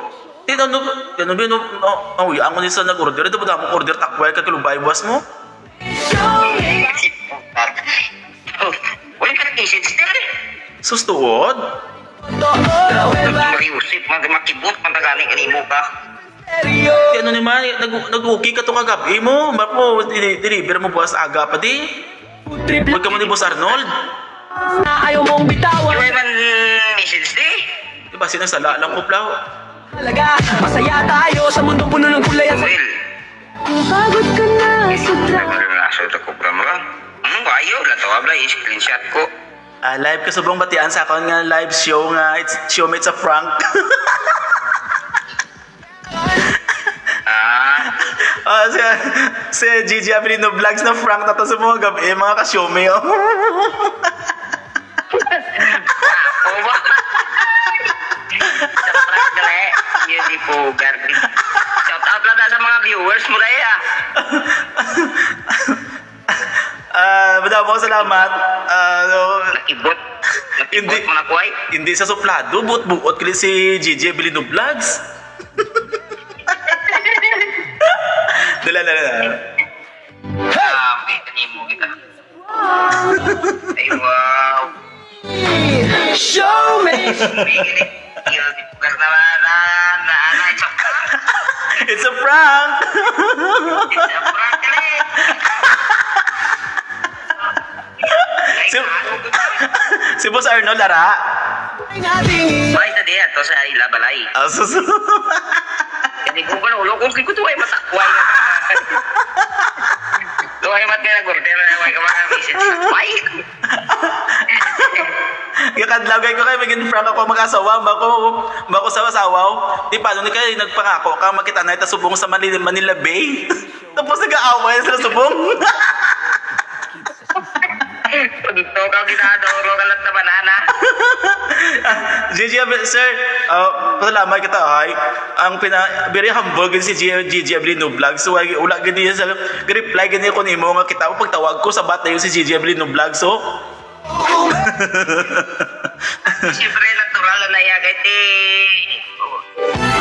Di na, ano ba, uy, ang ni sa nag-order, ito ba na mo order takway ka kalubay buwas mo?
Wala ka kisins din.
Sus, tuod?
Mariusip, makibot, matagani kanimo ka.
Di ano naman, nag-okay ka itong agabi mo, mo, deliver mo buwas aga pa di? Huwag ka mo ni Boss Arnold.
Ayaw mong bitawan.
Wala man message di.
Diba, sinagsala lang ko, Plau.
Talaga, masaya tayo sa mundong puno ng kulay at
Well,
pagod ka na sa
nasa ko program ka. Ayaw, lato abla, screenshot ko.
Live ka sobrang batian sa akong nga live show nga, show me it's a prank. Si Gigi Avelino Vlogs na prank na to sa mga gabi, mga ka-show me, oh.
Ako ba? Sa prank gali, yun di po, Gardi. Shout out lang na sa mga viewers mo rin ah.
Madami ko salamat.
Nakibot.
Hindi.
Nakibot mo na kuway.
Hindi sa suplado, buot-buot kali si Gigi Avelino Vlogs. Dala.
May kanimo kita. Ay, wow.
show me.
Yun, di po na it's a prank.
It's a prank!
It's a prank gali. Ay,
Si-
ano ko ba?
Si Boss Arnold, Lara.
Ay, tadi ato sa ilabalay. Hindi ko ba ulo ko ko tuway matakway nga. Tuway mat nga nagorder na way ka mga visit sa kway.
Kakadlagay ko kayo, maging prank ako mag-asawa, bako sa asawaw. Di paano ni kayo nagpangako ka, makita na ita subong sa Manila Bay. Tapos nag-aaway sila subong.
Ito ka ginadoro ka lang na banana.
Gigi, sir, pasalamat kita ay. Ang very humble gani si Gigi Avelino Vlog. So, ula gani sa reply gani ko nimo nga kita pagtawag ko sa bata yung si Gigi Avelino Vlog. So,
Siyempre natural na iya kahit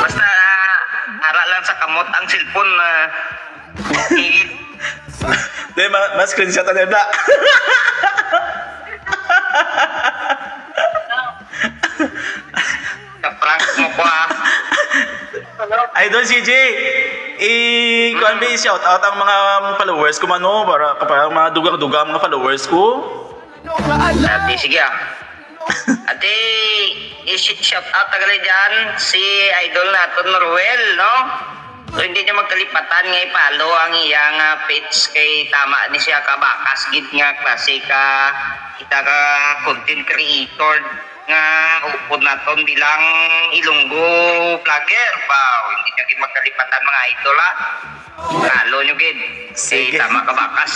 basta hara lang sa kamot ang cellphone na
di mas screenshot na nila.
na-prank mo ko ah.
Idol CJ, kuan ba shout out ang mga followers ko mano para kapag mga dugang-dugang mga followers ko.
Ate, sige ah. Ate, shout out tagali dyan si idol natin Noruel, no? So, hindi niya magkalipatan nga ipalo ang iyang page kay tama ni siya kabakas gid nga klase ka kita ka content creator nga upod naton bilang Ilonggo vlogger pa. Hindi niya gid magkalipatan mga idol ha. Halo nyo gid.
Sige.
Kay tama kabakas.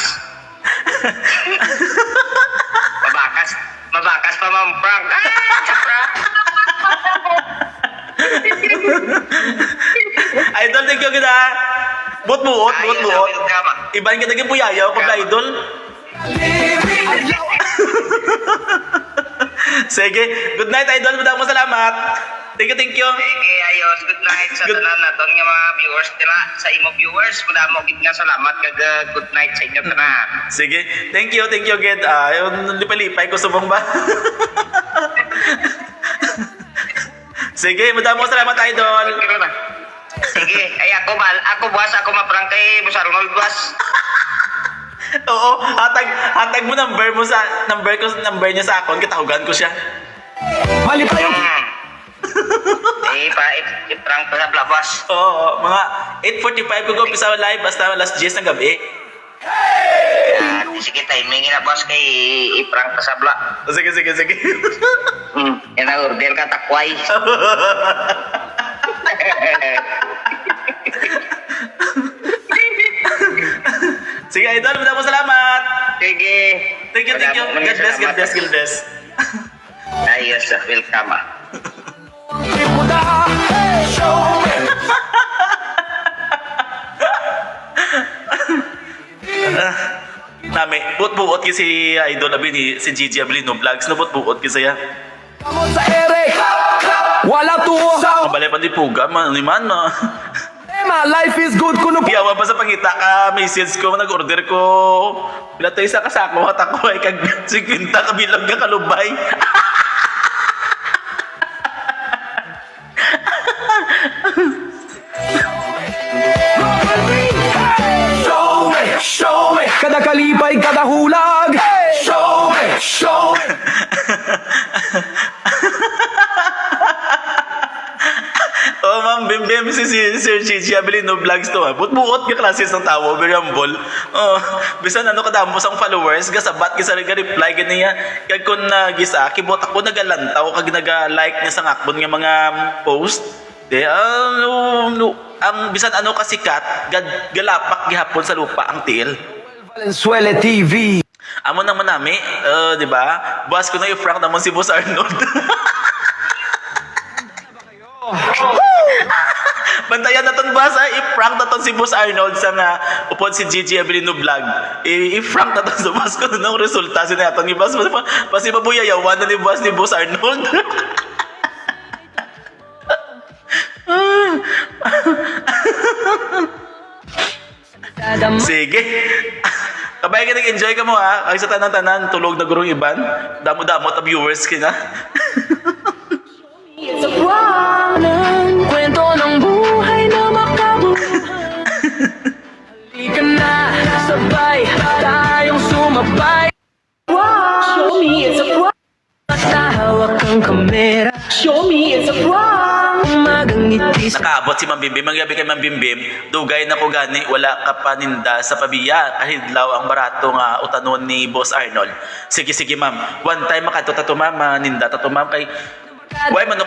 Mabakas pa mamprank. Sa prank.
Idol, thank you kita. Buot-buot.
Welcome.
Ibahin ka naging puyayaw ko na idol. Sige, good night idol. Madaming salamat. Thank you.
Sige, ayos. Good night sa
Good-
tanan naton nga mga viewers nila. Sa imo viewers, madamo gid nga salamat kag good night sa inyo tanan.
Sige, thank you gid. Yung lipay-lipay ko subong ba? Sige, madaming salamat idol.
Kiro na. Sige, ay ako buwas ako maprank kay Boss Arnold buwas.
Oo, hatag mo number niya sa akon, katawagan ko siya.
Mali pa yung
I-prank pa sa blabas.
Oo, mga 8:45 ko umpisa live basta alas 10 ng gabi.
Sige, timing na boss kay i-prank pa sa bla.
Sige.
Yan ang order ka takway.
Sige idol, madaming salamat.
Sige.
Thank you. God bless.
Ayos, welcome ah.
Nami, buot-buot kasi idol abi ni si Gigi Avelino Vlogs, nabut-buot kasi ya.
Kamot sa Eric. Wala tuwo.
Ang balay pa di puga, man,
Tema, life is good kuno.
Iyawa pa sa pangita ka, message ko, nag-order ko. Bila to isa kasako, at ako ay kag 50 kabilang nga kalubay.
Show me. Kada kalipay, kada hulag. Show me.
Oh, Ma'am Bim si Sir Gigi Avelino Vlogs to. Buot-buot ka klases ng tawo, very humble. Oh, bisan ano kadamos ang followers, gasabat gisa reply ganiya. Kag kun gisa kibot ako nagalantaw kag naga-like niya sa akbon nga mga post. De ang bisan ano kasikat, galapak gihapon sa lupa ang tiil.
Valenzuela TV.
Amo naman nami, di ba? Boss ko na i-prank naman si Boss Arnold. Bantayan na ton boss, i-prank na ton si Boss Arnold sa nga upod si Gigi Avelino Vlog. I-prank na ton sa boss ko nung resulta sinaton ni boss. Pasi mabuyayawan na ni Boss Arnold. Sige. Kabay ka nag-enjoy ka mo ha. Ay sa tanan-tanan, tulog na gurong iban. Damo-damo ta viewers kina.
Ng kwento ng buhay na makabuhay. Halika na, sabay tayong sumabay.
Show me it's a prank.
At nahawak ang kamera.
Show me it's a prank.
Umagang ngiti sa
Nakaabot si Ma'am Bimbim. Mangyabi kay Ma'am Bimbim. Dugay na ko gani. Wala ka paninda sa pabiya. Kahidlaw ang barato nga utanon ni Boss Arnold. Sige, ma'am. One time makatuta to ma'am. Ninda to ma'am. Kay why na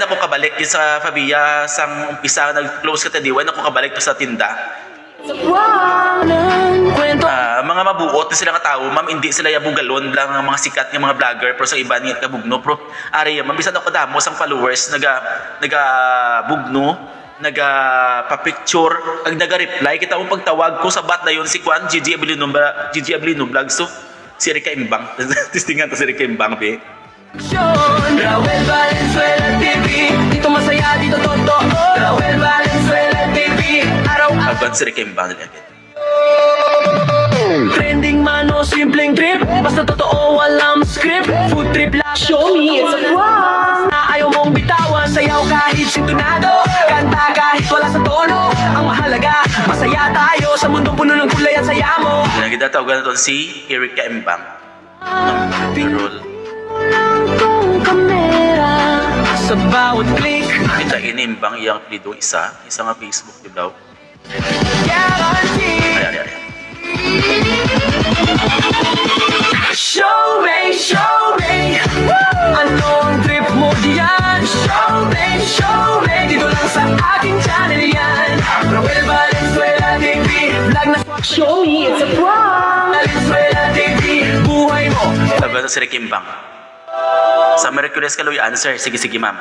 ko kabalik sa pabiya sang umpisa nag-close ka tadi. Why na ko kabalik to sa tinda.
ng kwento.
Mga mabuot na sila nga tao, ma'am, hindi sila yabugalon lang ang mga sikat ng mga vlogger pero sa iba niya kabugno pro ari ma'am bisan ako damos ang followers naga bugno pa-picture ag naga-reply kita mo pagtawag ko sa bat na yon si Juan Gigi Avelino Vlogs so si Rica Imbang tistingan to si Rica Imbang be
Raul Valenzuela TV. Dito masaya, dito totoo. Raul Valenzuela TV. Araw-araw
aban si Rica Imbang nila agad.
trending man o simpleng trip. Basta totoo, walang script. Food trip lang.
Show me it's a prank.
Na ayaw mong bitawan. Sayaw kahit sintonado. Kanta kahit wala sa tono. Ang mahalaga, masaya tayo. Sa mundong puno ng kulay at saya mo.
Nagida tawagan naton si Rica Imbang ng role.
Kung kamera sa bawat click.
Kita inimbang iyang plido isa nga Facebook di daw.
Guarantee.
Ayan.
Show me anong trip mo diyan? Show me dito lang sa aking channel yan. Raul Valenzuela TV. Vlog na
Show me it's a prank.
Valenzuela TV. Buhay mo.
Sabi na si Rica Imbang. Sa Mercules Kaloy answer. Sige, ma'am.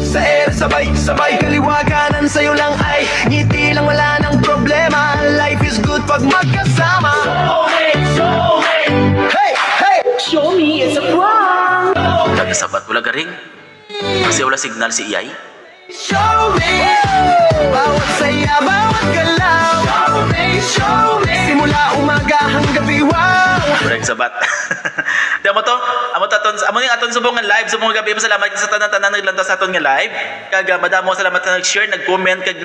Sa air, sabay kaliwaganan sa'yo lang ay ngiti lang, wala nang problema. Life is good pag magkasama. Show me. Hey!
Show me it's a prank.
Nagasabat wala garing. Kasi wala signal si Iyay.
Show me. Bawat saya, bawat galaw. Show me. Simula umaga hanggang gabi, wow.
Wala yung sabat. Di amo to, amo ni aton subong nga live, subong gabi salamat sa tanan-tanan naglantas sa aton nga live. Kaga madamo salamat sa nag-share, nag-comment kag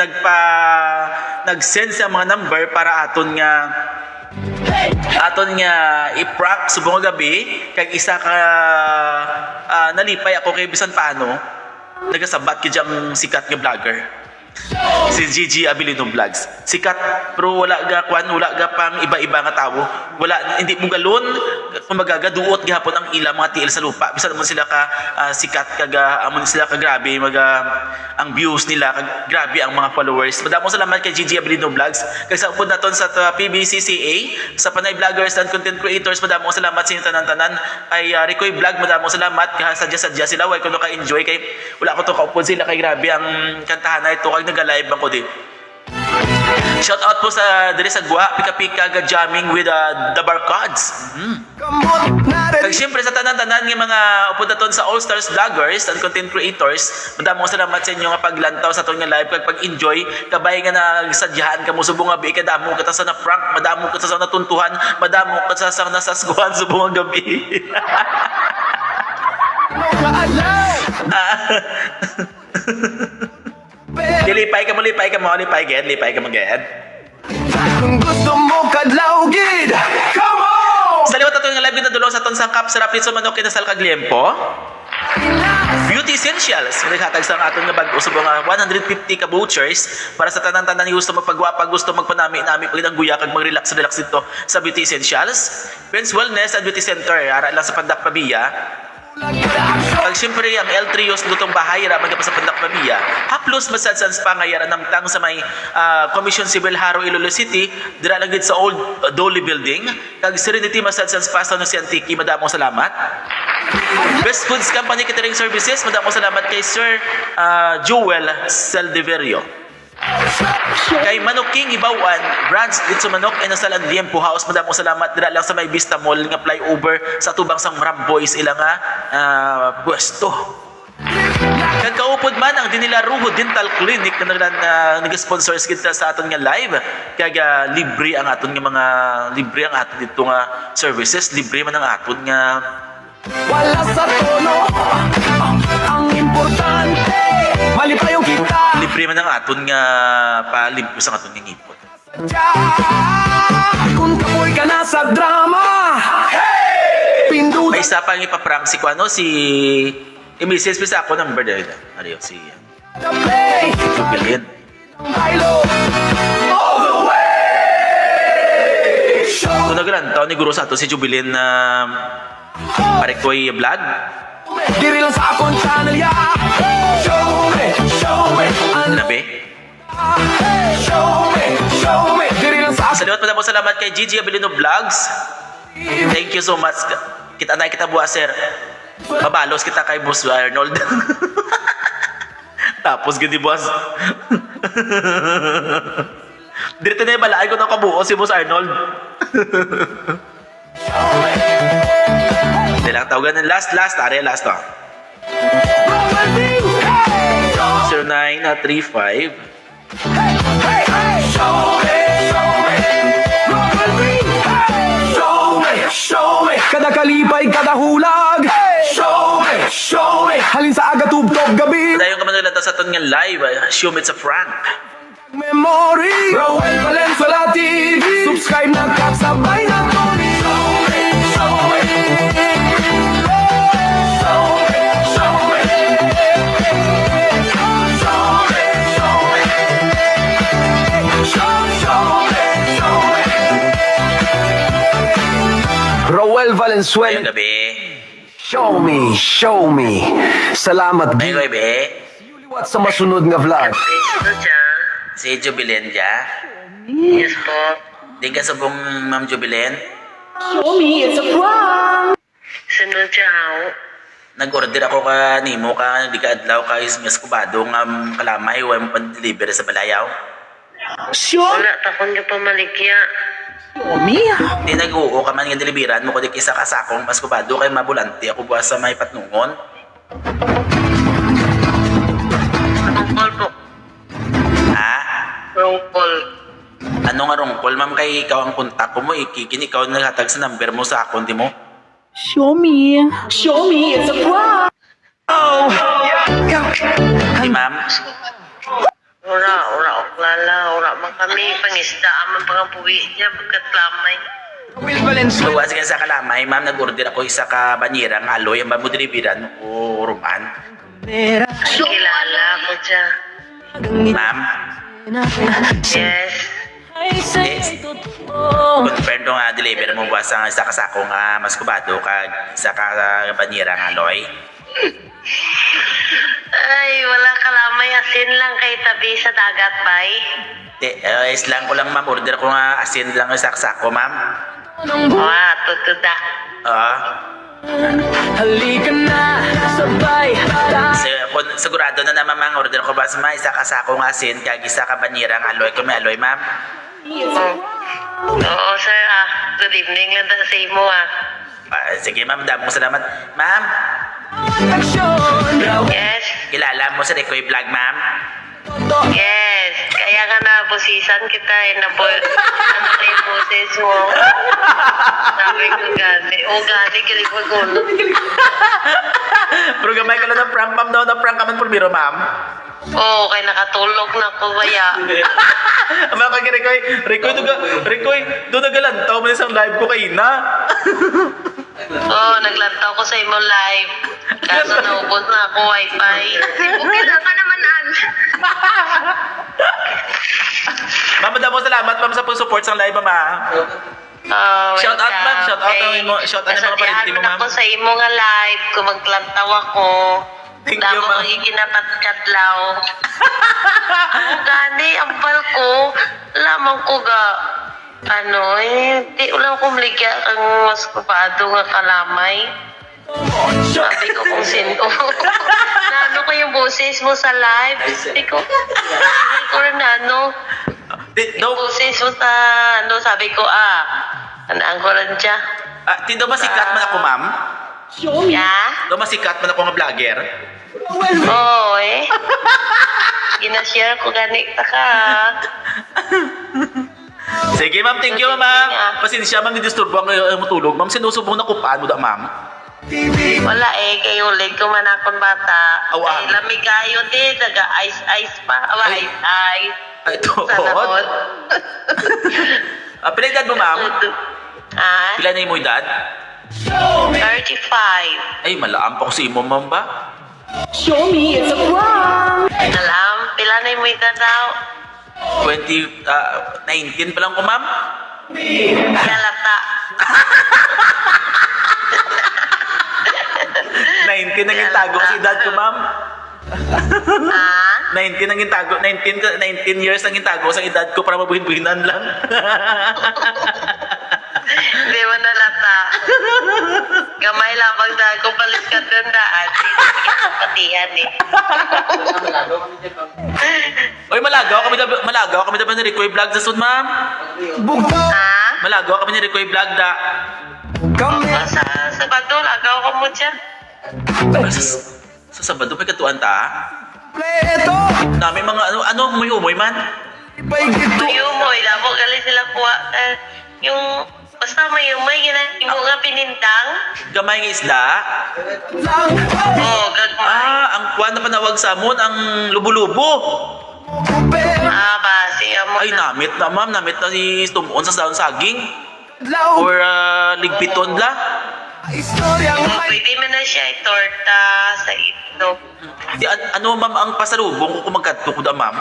nag-send sa mga number para aton nga i-prank subong nga gabi kag isa ka nalipay ako kay bisan paano nagasabat kay jang sikat nga vlogger. Si Gigi Avelino Vlogs. Sikat pero wala ga pang iba-iba nga tawo. Wala hindi mo galon kumbaga duot gihapon ang ila mga tiil sa lupa. Bisan mo sila ka sikat kaga amon sila ka grabe ang views nila kag grabe ang mga followers. Madamo salamat kay Gigi Avelino Vlogs. Kay sa upod naton sa PBCCA sa Panay Vloggers and Content Creators madamo salamat sa inyo tanan-tanan. Ay Ricoy Vlog madamo salamat sadya sila way kuno ka enjoy kay wala ko to kaupod sila kay grabe ang kantahan na ito kag nag-live ako di. Shout out po sa diri sa Gua, pika-pika ga jamming with the Barcods.
Kamot na
Kag
rin.
syempre sa tanan-tanan nga mga upudaton sa All Stars vloggers and content creators, madamo salamat sa inyo nga paglantaw sa aton nga live kag pag-enjoy, kabay nga nagsadyahan kamo subong nga bi kadamo ka ta sa na prank, madamo ka ta sa natuntuhan, madamo ka sa nasasguhan subong nga gabi. Lipay ka mo ged.
Kung gusto mo kadlaw-gid, come on!
Sa liwat ato nga live na dulo sa aton sangkap sa Rapid Manok kinasal kag liempo. Beauty Essentials, yung naghatag sa aton nga bag-o sa mga 150 ka vouchers para sa tanan-tanan nga gusto magpagwapa, gusto magpanami-nami pag ang guya kag mag-relax dito sa Beauty Essentials. Friends Wellness and Beauty Center, ara lang sa Pandak Pabia. Pag siyempre ang El Trios lutong bahay ra magapa sa Pandak Pabia. Haplos masad sa spa nga yara namtang sa may Commission Civil Haro Iloilo City, dira lang gid sa Old Dolly Building. Kag Serenity Massage sa Spa sa si Antique, madamong salamat. Best Foods Company Catering Services, madamong salamat kay Sir Joel Saldiverio. Kay Manok King Ibawan branch dito sa Manok Inasalan Liempo House, madamong salamat dira lang sa may Vista Mall nga flyover sa tubang sang Ramboys ila nga pwesto. Kag kaupod man ang Dinila Ruho Dental Clinic na nag-sponsors kita sa aton nga live, kag libre ang aton dito nga services, libre man ang aton nga
Wala sa tono, ang importante, malipayong kita.
libre man ang aton nga palimpo sa aton nga ngipon.
Kung kapoy ka na sa drama, hey! Pindutan.
May isa pang ipaprank si Kuano, si i-message pa sa ako ng birthday. Ano yun, si
the play,
Jubilin.
bailo, all the way. Show
Kung nagrantaw ni Guru sa ato si Jubilin na Parikoy Vlog.
diri lang sa akong channel, yeah. Show me,
Sinabi?
show me, diri lang sa
Sa liwat pa mo salamat kay Gigi Abilino Vlogs. Thank you so much. Kita na kita buwa, sir. Babalos kita kay Boss Arnold. Tapos gandi boss. Dito na yung balay ko ng kabuo si Boss Arnold. Hindi lang tawagan ng last. Are last to. 0935
Show me, kada kalipay, kada hulag. Show me, halin sa aga tubtob gabi.
Dayon ka man nila sa aton nga live, show me sa Frank.
Memory, Roel Valenzuela TV. Subscribe na kasabay na Tony. Show me. Roel Valenzuela.
Ngayong gabi.
Show me. Salamat,
Ngayong gabi.
Liwat sa masunod nga vlog.
Ito siya.
Si Jubilin dya.
Yes po.
Di ka sabong Ma'am Jubilin.
Sunod siya ako.
Nag-order ako ka nimo ka, di ka adlaw ka ismes kubado nga kalamay, huwag mo pan-deliver sa balayaw.
Wala, takon ka pa malikya.
Di nag-uo ka man nga deliveran mo ko di kisa kasakong mas kubado kay mabulante ako buwas sa may patnungon.
Rungkol po.
Ha?
Rungkol.
Ano nga rungkol? Ma'am, kay ikaw ang kontak ko mo, ikikin ikaw naghatag sa number mo sa akon, di mo?
Show me, it's a prank.
Di ma'am?
Ora, oklala, ora man kami. Pangisda, aman pangapuwi niya, pagkat lamay.
Luwas ka sa kalamay, ma'am, nag-order ako isa ka banyerang aloy, ang mo deliveran o ruman.
Kilala ko siya.
Ma'am?
Yes.
Yes. Confirm do nga deliver mo buwas ang isa ka sako nga mas kubado kag isa ka banyerang aloy.
Ay, wala kalamay. Asin lang kay tabi sa dagat, bay.
Islang ko lang ma'am, order ko nga asin lang sa sako, ma'am.
Tutuda.
Halika na, sabay
Sigurado na naman mga order ko ba sa isa ka sakong asin kag isa ka banira ng aloy ko may aloy ma'am.
Oo, sir. Good evening lang sa imo,
Sige ma'am, damo salamat. Ma'am,
Yes.
kilala mo sa Ricoy Vlog ma'am?
Yes. Kaya nga nabusisan kita ano kayo boses mo. Sabi ko gani. O gani, kilig mo gulo.
Pero gamay ka lang ng prank ma'am, no? Na-prank ka man por biro ma'am.
Oo, kay nakatulog na ko kaya.
Mga kag Ricoy, doon nagalantaw mo isang live ko kay na.
Oo, naglantaw ko sa imo live. Kaso naubos na ako wifi. Okay na ka naman,
Ma'am, damo salamat ma'am sa support sa live ma'am. Shout out, ma'am. Shout out ang mga- shout out ang mga parenti mo, ma'am.
Ako sa imo nga live, kung maglantaw ako.
Thank you,
Damo
ma'am.
magiginapat-kadlaw. Ako gani, ang bal ko. Lamang ko ga, di ulang ko maligya kang mas kupado nga kalamay. Sabi ko kung sino. Nano ko yung boses mo sa live. Sabi ko rin
No,
boses mo sa, sabi ko, anaan ko rin siya.
tindo masikat man ako ma'am.
Yeah?
Do masikat man ako nga vlogger.
Oo, Ginashare ko gani ka.
Sige ma'am, thank you ma'am. Pasensya ma'am, disturbo ang matulog. Ma'am, sinusubong na kupaan mo da ma'am.
Wala kay ulit ko man akong bata.
Awa.
Lamig kayo daga ice pa.
Ay.
Ice.
Ito,
Sana
hot.
all.
Pila edad mo ma'am? Pila na mo edad?
35.
Ay, malaam pa ko si imo ma'am ba?
Alam, pila na mo ita daw.
19 pa lang ko ma'am?
Kalata.
19 naging tago si edad ko ma'am. 19 naging tago, 19 years naging tago sa edad ko para mabuhin-buhinan lang.
Hindi mo nalata. Gamay labang da ko balikat doon daan. Patihan
Oy, malagaw kami da ba ni Ricoy Vlog sa sud ma'am? Malagaw kami ni Ricoy Vlog da.
Sa bato, lagaw ko mo dyan.
Sa Sabado may katuan ta. Dami mga ano umuy man.
Tuyo mo, ilabo gali sila kuha. Yung, basta may umay, yung nga pinintang.
Gamay nga isda.
Oo, gagmay.
Ang kuwan na panawag sa amon, ang lubo-lubo.
Basi, amo
Ay, namit na ma'am, namit na si tumuon sa daon saging. Or ligpiton la.
Pwede mo na siya itorta sa itlog.
Ano ma'am ang pasalubong ko kung magkadto ko da ma'am?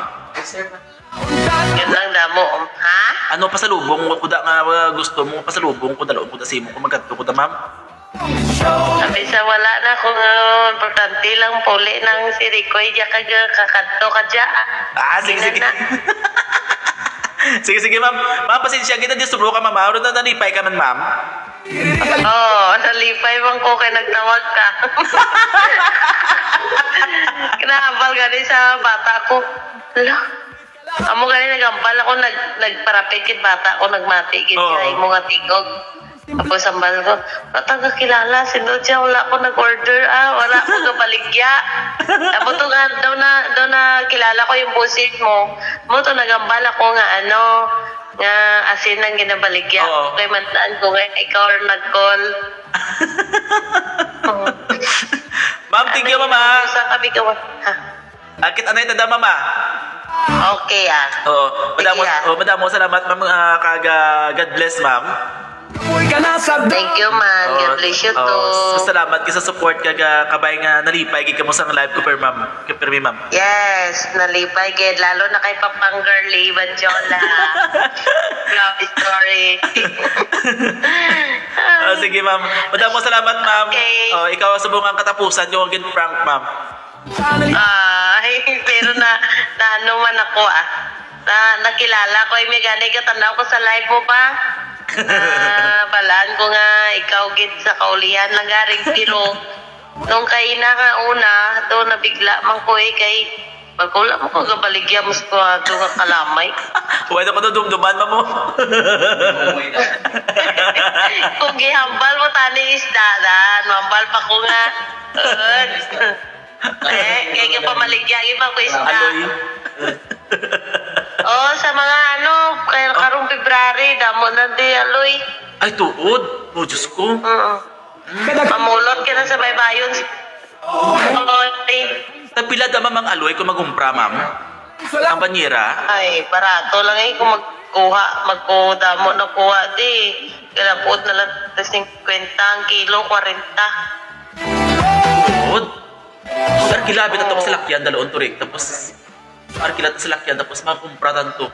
Yun lang damo. Ha?
Ano pasalubong ko da nga gusto mo pasalubong ko dalawang ko da simo kung magkadto ko da ma'am?
Sabi sa wala na kung importante lang puli ng si Ricoy diya kakanto ka diya.
Sige. Sige ma'am. Ma'am, pasensya kita disturbo ka ma'am. Aro na nalipay ka man ma'am.
Nalipay bang ko kay nagtawag ka. Kinahabal gani sa bata ko. Hala. Amo gani nagambal ako nagparapit kit bata ko nagmati kit kay mo nga tigog. Tapos sambal ko, natang kilala, sino siya, wala ko nag-order, wala ko kabaligya. Tapos to nga, daw na kilala ko yung busit mo. Mo to nagambal ako nga nga asin ang ginabaligya.
Oo.
Okay, mantaan ko nga, ikaw or nag-call.
Ma'am, thank you mama.
Sa kabi ka,
Akit anay tada mama.
Okay
Oo, madamo salamat ma'am. God bless ma'am.
Thank you man, God bless you too.
Salamat sa support kabay nga nalipay gid kamo sa live ko per ma'am. Per mi ma'am.
Yes, nalipay gid lalo na kay Papang Girlie Banjola. Love story.
Sige ma'am. Madamo salamat ma'am.
Okay.
Ikaw subong ang katapusan yung gin prank ma'am.
Pero na ano man ako nakilala ko, may gani ka tanaw ko sa live mo ba? Bala aklaan ko nga ikaw gid sa kaulihan lang garing pero nung kay na nga una do nabigla man ko kay pagkula mo ko gabaligya mo sa ato nga kalamay.
Pwede ko na dumduman mo.
Kung gihambal mo tani isdadan, mambal pa ko nga. Kaya pamaligya iba ko isda.
Aloy.
Oh, sa mga kaya karong February, damo na di aloy.
Ay, tuod. Oh, Diyos ko.
Mamulot ka na sa baybayon.
Tapila da mamang aloy kung magumpra, ma'am. Ang banyera.
Ay, barato lang kung magkuda mo na kuha di. Kalapot na lang 50 ang kilo, 40.
Tuod. Arkilabit na ito sa lakyan, dalawang turig. Tapos, arkilat sa lakyan, tapos makumpratan to.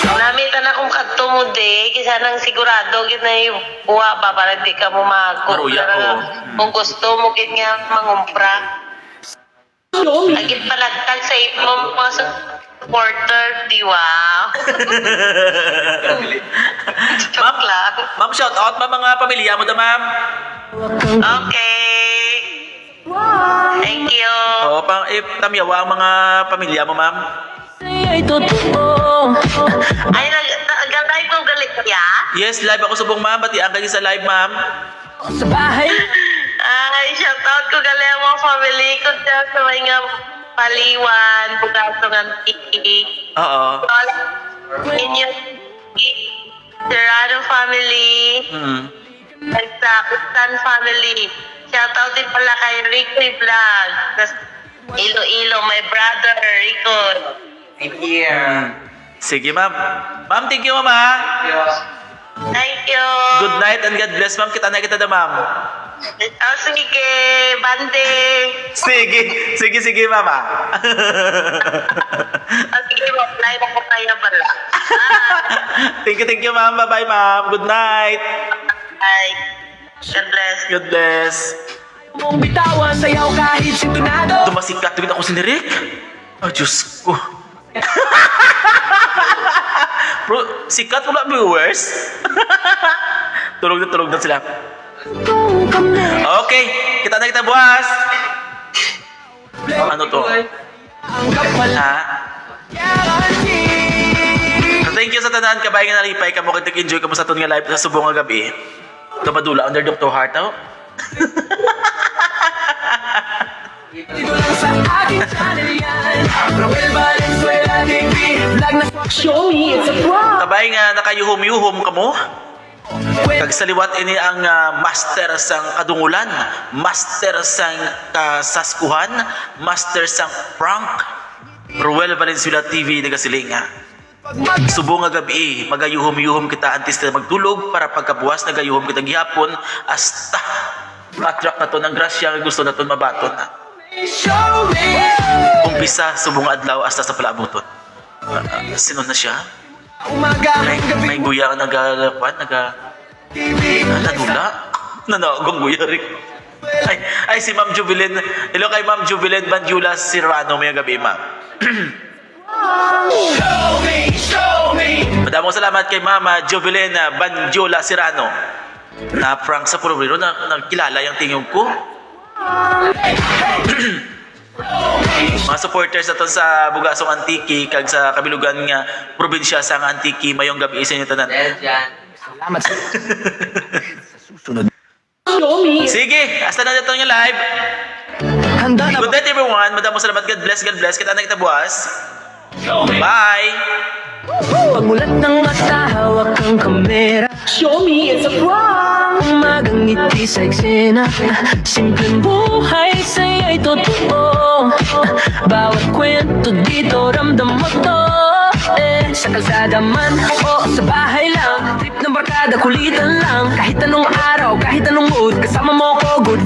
Namitan akong kadto mo di, kisa nang sigurado gid na yung kuha ba para di ka mo
Maruya, oo.
Kung gusto mo gid nga mangumpra. Agit panagtag sa imong mga supporter, di wow. Joke lang.
Ma'am, shout out mga pamilya mo da, ma'am.
Okay. Thank you.
Oo, tamyawa ang mga pamilya mo, ma'am.
Sa'yo'y totoo.
Ay, nag-live mo galit ya?
Yes, live ako subong, ma'am. Batian kayo sa live, ma'am.
Sa bahay
Ay, shoutout ko gali ang mga family ko dyan sa mga paliwan, bukaso ng tiki.
Oo.
Inyo, Serrano family,
Mm.
Nagsakutan family. Shoutout din pala kay Rico Vlog. Tas Iloilo, my brother, Rico.
I'm here.
Sige, ma'am. Ma'am, thank you, ma'am, ha?
Thank you.
Good night and God bless, ma'am. Kita na kita da, ma'am.
Oh, sige, bande.
Sige, ma'am, ha?
Oh, sige, live ako kaya pala.
Thank you, ma'am. Bye-bye, ma'am. Good night.
Bye. God bless.
God bless.
mong bitawan, sayaw kahit sintonado.
Tumasikat din ako si Nirik. Oh, Diyos ko. Bro, sikat mo na viewers. Tulog na sila. Okay, kita na kita bukas. Ano to? Ha? Thank you sa tanan kabay nga nalipay kamo kag enjoy kamo sa aton nga live sa subong nga gabi. Dumadula under Dr. Heart oh.
Dito lang sa aking channel yan. Roel Valenzuela TV. Vlog na show me it's a prank.
Kabay nga nakayuhom-yuhom kamo. Kag sa liwat ini ang master sang kadungulan, master sang kasaskuhan, master sang prank. Roel Valenzuela TV nagasilinga. Subong nga gabi, magayuhom-yuhom kita antes na magdulog para pagkabuwas nagayuhom kita gihapon hasta matrak na to ng grasya nga gusto na to mabaton na.
Show me.
Umpisa subong adlaw hasta sa palabuton. Sino na siya?
Umaga may gabi.
May guya nga nadula. Nanagong guya rin. Ay si Ma'am Jubilin. Hello kay Ma'am Jubilin Banjula Sirano may gabi, ma'am.
Show me.
Madamong salamat kay Mama Jovelyn Banjula Sirano. Na prank sa Purobero na nagkilala yung tingin ko. Mga supporters naton sa Bugasong Antiki kag sa kabilugan nga probinsya sa Antiki mayong gabi sa inyo tanan.
Salamat sa susunod.
Sige, hasta na dito yung live.
Handa na
Good night everyone. Madamong salamat. God bless. Kita na kita buwas. Bye.
Pagmulat ng mata, hawak ang kamera. Show me it's a prank. Umagang ngiti sa eksena. Simpleng buhay sa'yo'y totoo. Bawat kwento dito ramdam mo to. Sa kalsada man o sa bahay lang. Trip ng barkada, kulitan lang. Kahit anong araw, kahit anong mood, kasama mo ko good.